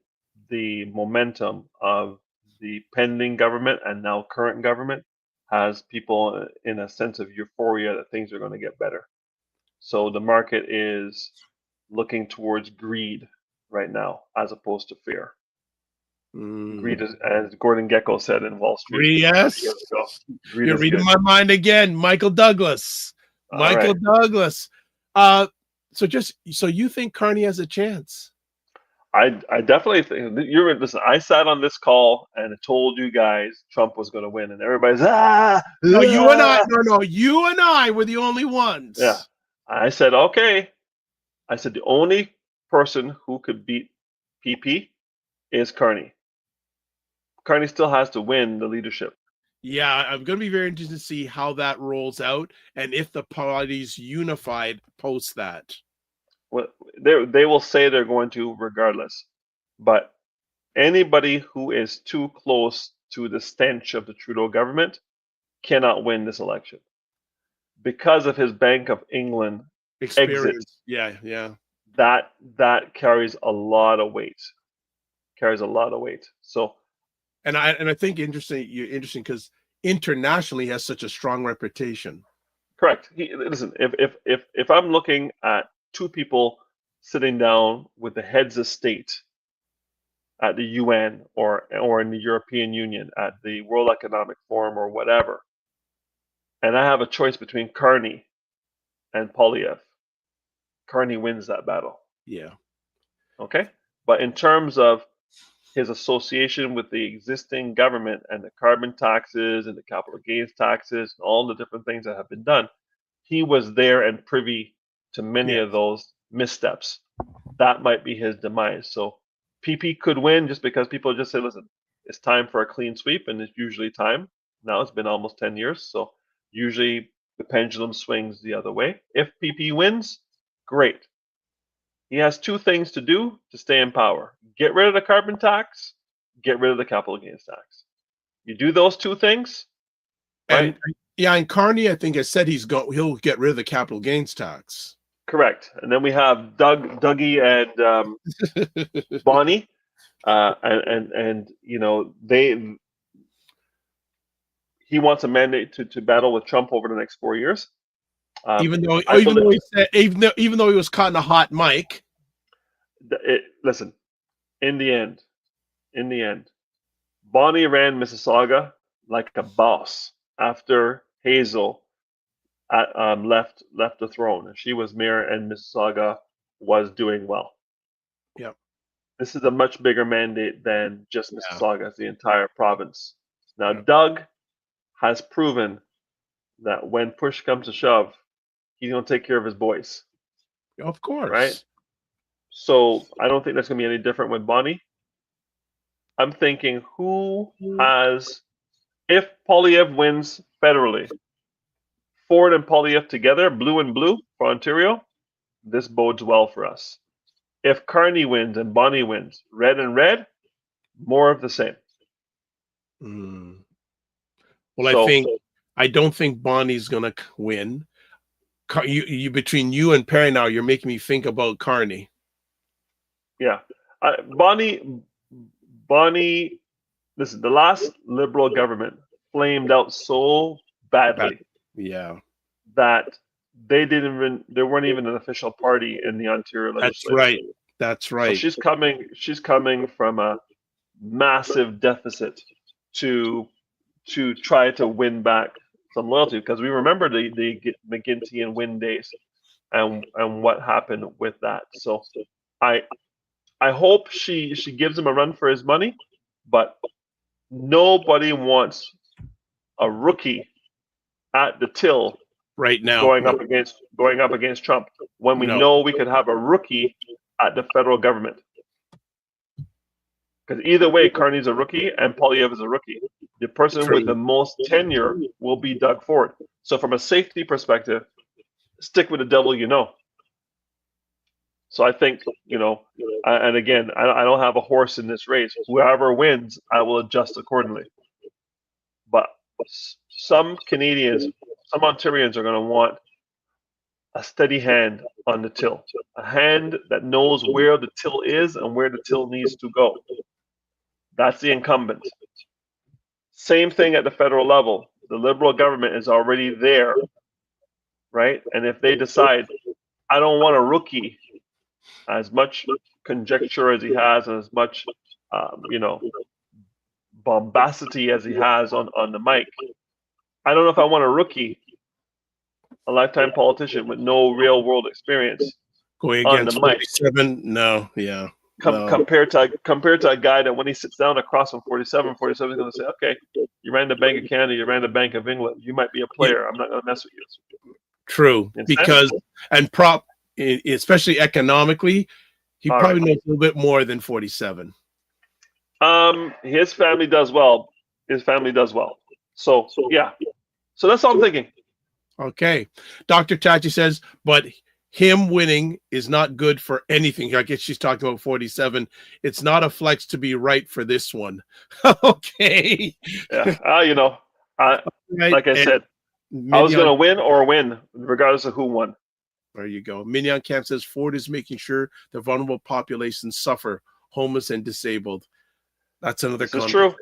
the momentum of the pending government and now current government has people in a sense of euphoria that things are going to get better. So the market is looking towards greed right now as opposed to fear. Greed is, as Gordon Gekko said in Wall Street.
Yes. You're reading my mind again, Michael Douglas. Michael Douglas. So you think Carney has a chance?
I definitely think listen. I sat on this call and told you guys Trump was going to win, and everybody's
No, you and I. No, you and I were the only ones.
Yeah, I said okay. I said the only person who could beat PP is Carney. Carney still has to win the leadership.
Yeah, I'm going to be very interested to see how that rolls out and if the party's unified post that.
Well, they will say they're going to regardless, but anybody who is too close to the stench of the Trudeau government cannot win this election because of his Bank of England exit.
Yeah.
That carries a lot of weight. So,
and I think interesting because internationally he has such a strong reputation.
Correct. Listen, if I'm looking at two people sitting down with the heads of state at the UN or in the European Union, at the World Economic Forum or whatever, and I have a choice between Carney and Poilievre, Carney wins that battle.
Yeah.
Okay? But in terms of his association with the existing government and the carbon taxes and the capital gains taxes and all the different things that have been done, he was there and privy to many of those missteps. That might be his demise. So PP could win just because people just say, listen, it's time for a clean sweep, and it's usually time. Now it's been almost 10 years, so usually the pendulum swings the other way. If PP wins, great. He has two things to do to stay in power. Get rid of the carbon tax, get rid of the capital gains tax. You do those two things, right?
And Carney, I think, has said he'll get rid of the capital gains tax.
Correct. And then we have Dougie, and Bonnie, and he wants a mandate to battle with Trump over the next 4 years.
Even though he said, even though he was caught in a hot mic.
Listen, in the end, Bonnie ran Mississauga like a boss after Hazel left the throne. She was mayor, and Mississauga was doing well.
Yep.
This is a much bigger mandate than just Mississauga, it's the entire province. Now,
Yep.
Doug has proven that when push comes to shove, he's going to take care of his boys.
Of course.
Right? So I don't think that's going to be any different with Bonnie. I'm thinking, if Poilievre wins federally, Ford and Poilievre together, blue and blue for Ontario, this bodes well for us. If Carney wins and Bonnie wins, red and red, more of the same.
Well, I don't think Bonnie's gonna win. You between you and Perry now, you're making me think about Carney.
Yeah, Bonnie. Listen, the last Liberal government flamed out so badly.
Yeah,
that they weren't even an official party in the Ontario legislature.
That's right.
So she's coming from a massive deficit to try to win back some loyalty, because we remember the McGuinty and Wynne days and what happened with that. So I hope she gives him a run for his money, but nobody wants a rookie at the till
right now
going up against Trump when we know we could have a rookie at the federal government. Because either way, Carney's a rookie and Poilievre is a rookie. The person with the most tenure will be Doug Ford. So from a safety perspective, stick with the devil you know. So I think, and again, I don't have a horse in this race. Whoever wins, I will adjust accordingly. But some Canadians, some Ontarians are going to want a steady hand on the till, a hand that knows where the till is and where the till needs to go. That's the incumbent. Same thing at the federal level. The Liberal government is already there, right? And if they decide, I don't want a rookie, as much conjecture as he has and as much, bombacity as he has on the mic, I don't know if I want a rookie, a lifetime politician with no real world experience
going
on
against
the mic.
47. No, yeah.
Compared to a guy that when he sits down across from 47 is going to say, okay, you ran the Bank of Canada, you ran the Bank of England, you might be a player. I'm not going to mess with you.
True, because especially economically, he probably knows a little bit more than 47.
His family does well. So yeah. So that's all I'm thinking.
Okay. Dr. Tachi says, but him winning is not good for anything. I guess she's talking about 47. It's not a flex to be right for this one. Okay.
Yeah. Like I said, I was going to win regardless of who won.
There you go. Mignon Camp says Ford is making sure the vulnerable populations suffer, homeless and disabled. That's another
This is true.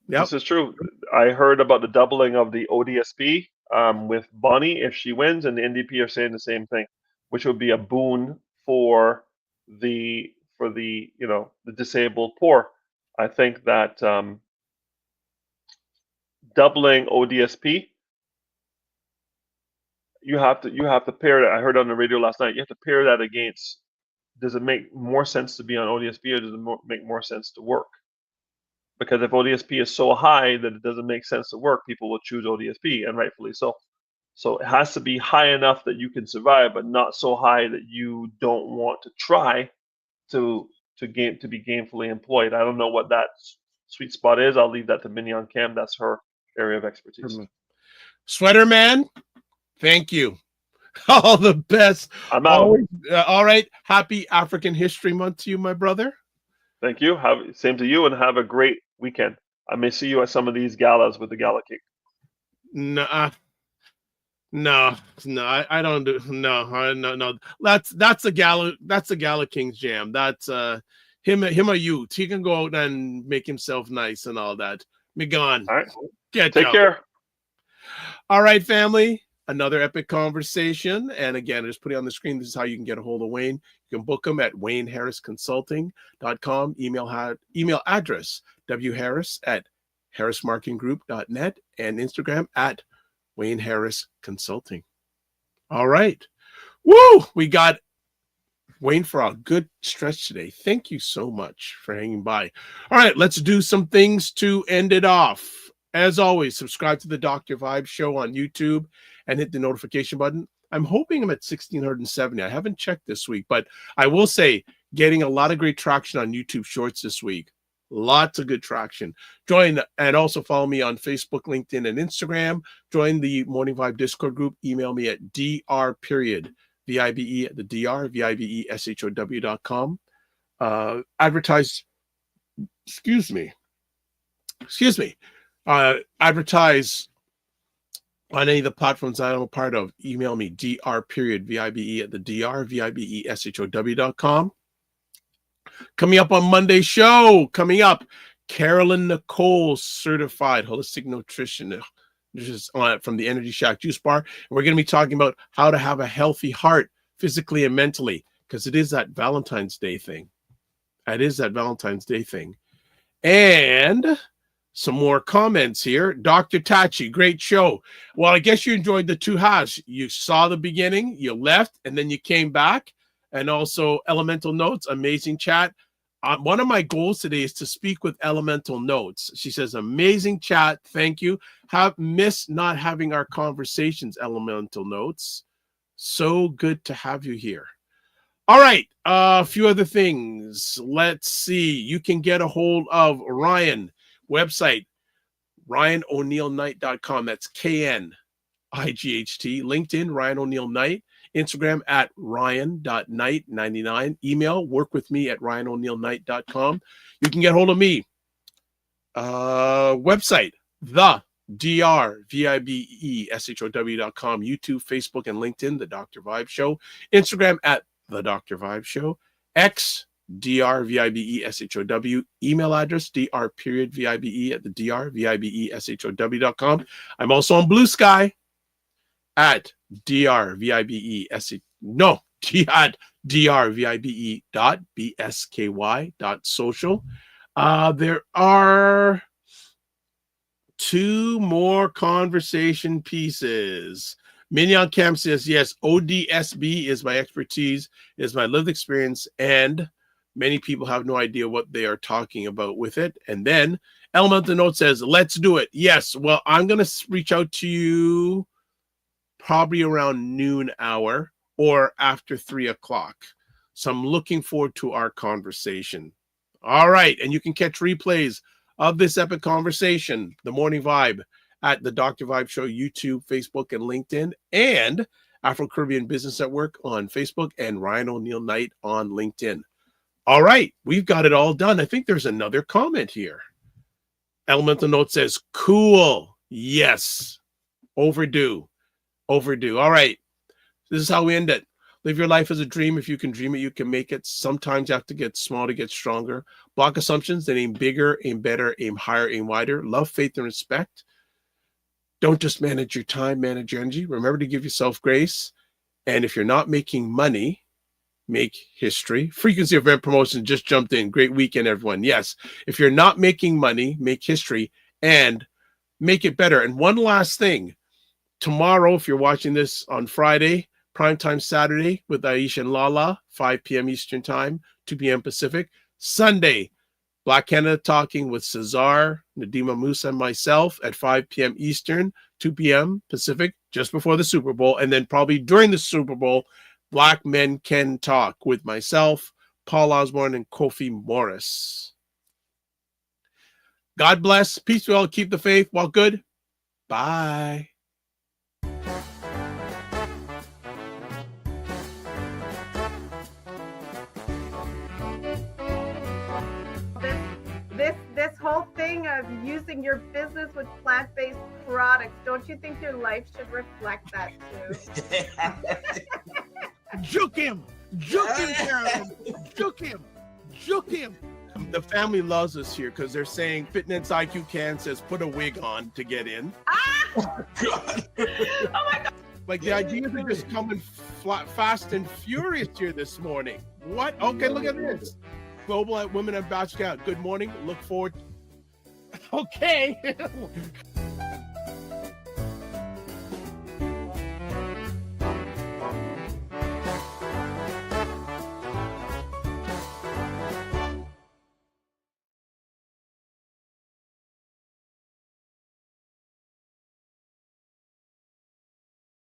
Yep.
This is true. I heard about the doubling of the ODSP with Bonnie if she wins, and the NDP are saying the same thing, which would be a boon for the disabled poor. I think that doubling ODSP, you have to pair that. I heard on the radio last night. You have to pair that against. Does it make more sense to be on ODSP, or does it make more sense to work? Because if ODSP is so high that it doesn't make sense to work, people will choose ODSP, and rightfully so. So it has to be high enough that you can survive, but not so high that you don't want to try to be gainfully employed. I don't know what that sweet spot is. I'll leave that to Mignon Cam. That's her area of expertise.
Sweater Man, thank you. All the best.
I'm out.
All right. Happy African History Month to you, my brother.
Thank you. Same to you, and have a great weekend. I may see you at some of these galas with the gala cake.
Nah. No, I don't do no. That's a Gala King's jam. That's him a youth. He can go out and make himself nice and all that. Me gone.
All right.
Get
Take
out.
care.
All right, family. Another epic conversation. And again, just put it on the screen. This is how you can get a hold of Wayne. You can book him at wayneharrisconsulting.com. Email address wharris@harrismarketinggroup.net and Instagram at Wayne Harris Consulting. All right. Woo! We got Wayne for a good stretch today. Thank you so much for hanging by. All right, let's do some things to end it off. As always, subscribe to the Dr. Vibe Show on YouTube and hit the notification button. I'm hoping I'm at 1,670. I haven't checked this week, but I will say getting a lot of great traction on YouTube Shorts this week. Lots of good traction. Join and also follow me on Facebook, LinkedIn, and Instagram. Join the Morning Vibe Discord group. Email me at VIBE at the DR, VIBESHOW.com. Advertise on any of the platforms I'm a part of. Email me, VIBE at the DR, VIBESHOW.com. Coming up on Monday's show, Carolyn Nicole, certified holistic nutritionist from the Energy Shack Juice Bar. And we're going to be talking about how to have a healthy heart physically and mentally, because it is that Valentine's Day thing. And some more comments here. Dr. Tachi, great show. Well, I guess you enjoyed the two halves. You saw the beginning, you left, and then you came back. And also Elemental Notes, amazing chat. One of my goals today is to speak with Elemental Notes. She says, amazing chat. Thank you. Have missed not having our conversations, Elemental Notes. So good to have you here. All right. A few other things. Let's see. You can get a hold of Ryan. Website, RyanOneilKnight.com. That's KNIGHT. LinkedIn, Ryan Oneil Knight. Instagram at ryan.knight99. Email, workwithme@ryanoneilknight.com. You can get hold of me. Website, the drvibeshow.com. YouTube, Facebook, and LinkedIn, The Dr. Vibe Show. Instagram at The Dr. Vibe Show. X, drvibeshow. Email address, dr.vibe at the drvibeshow.com. I'm also on Blue Sky at drvibe.bsky.social. There are two more conversation pieces. Mignon Cam says, yes, ODSB is my expertise, is my lived experience, and many people have no idea what they are talking about with it. And then Elemental Note says, let's do it. Yes, well, I'm going to reach out to you probably around noon hour or after 3 o'clock. So I'm looking forward to our conversation. All right. And you can catch replays of this epic conversation, The Morning Vibe, at the Dr. Vibe Show, YouTube, Facebook, and LinkedIn, and Afro Caribbean Business Network on Facebook, and Ryan Oneil Knight on LinkedIn. All right. We've got it all done. I think there's another comment here. Elemental Note says, cool. Yes. Overdue. All right. This is how we end it. Live your life as a dream. If you can dream it, you can make it. Sometimes you have to get small to get stronger. Block assumptions, then aim bigger, aim better, aim higher, aim wider. Love, faith, and respect. Don't just manage your time, manage your energy. Remember to give yourself grace. And if you're not making money, make history. Frequency Event Promotion just jumped in. Great weekend, everyone. Yes. If you're not making money, make history and make it better. And one last thing. Tomorrow, if you're watching this on Friday, Primetime Saturday with Aisha and Lala, 5 p.m. Eastern Time, 2 p.m. Pacific. Sunday, Black Canada Talking with Cesar, Nadima Musa, and myself at 5 p.m. Eastern, 2 p.m. Pacific, just before the Super Bowl. And then probably during the Super Bowl, Black Men Can Talk with myself, Paul Osborne, and Kofi Morris. God bless. Peace to all. Keep the faith. Walk good. Bye.
This this whole thing of using your business with plant-based products, don't you think your life should reflect that too?
Juke him, Carolyn, juke him. The family loves us here because they're saying Fitness IQ Can says put a wig on to get in.
Oh my God.
Like the ideas are just coming fast and furious here this morning. What? Okay, look at this. Global Women Ambassador. Good morning. Look forward. Okay.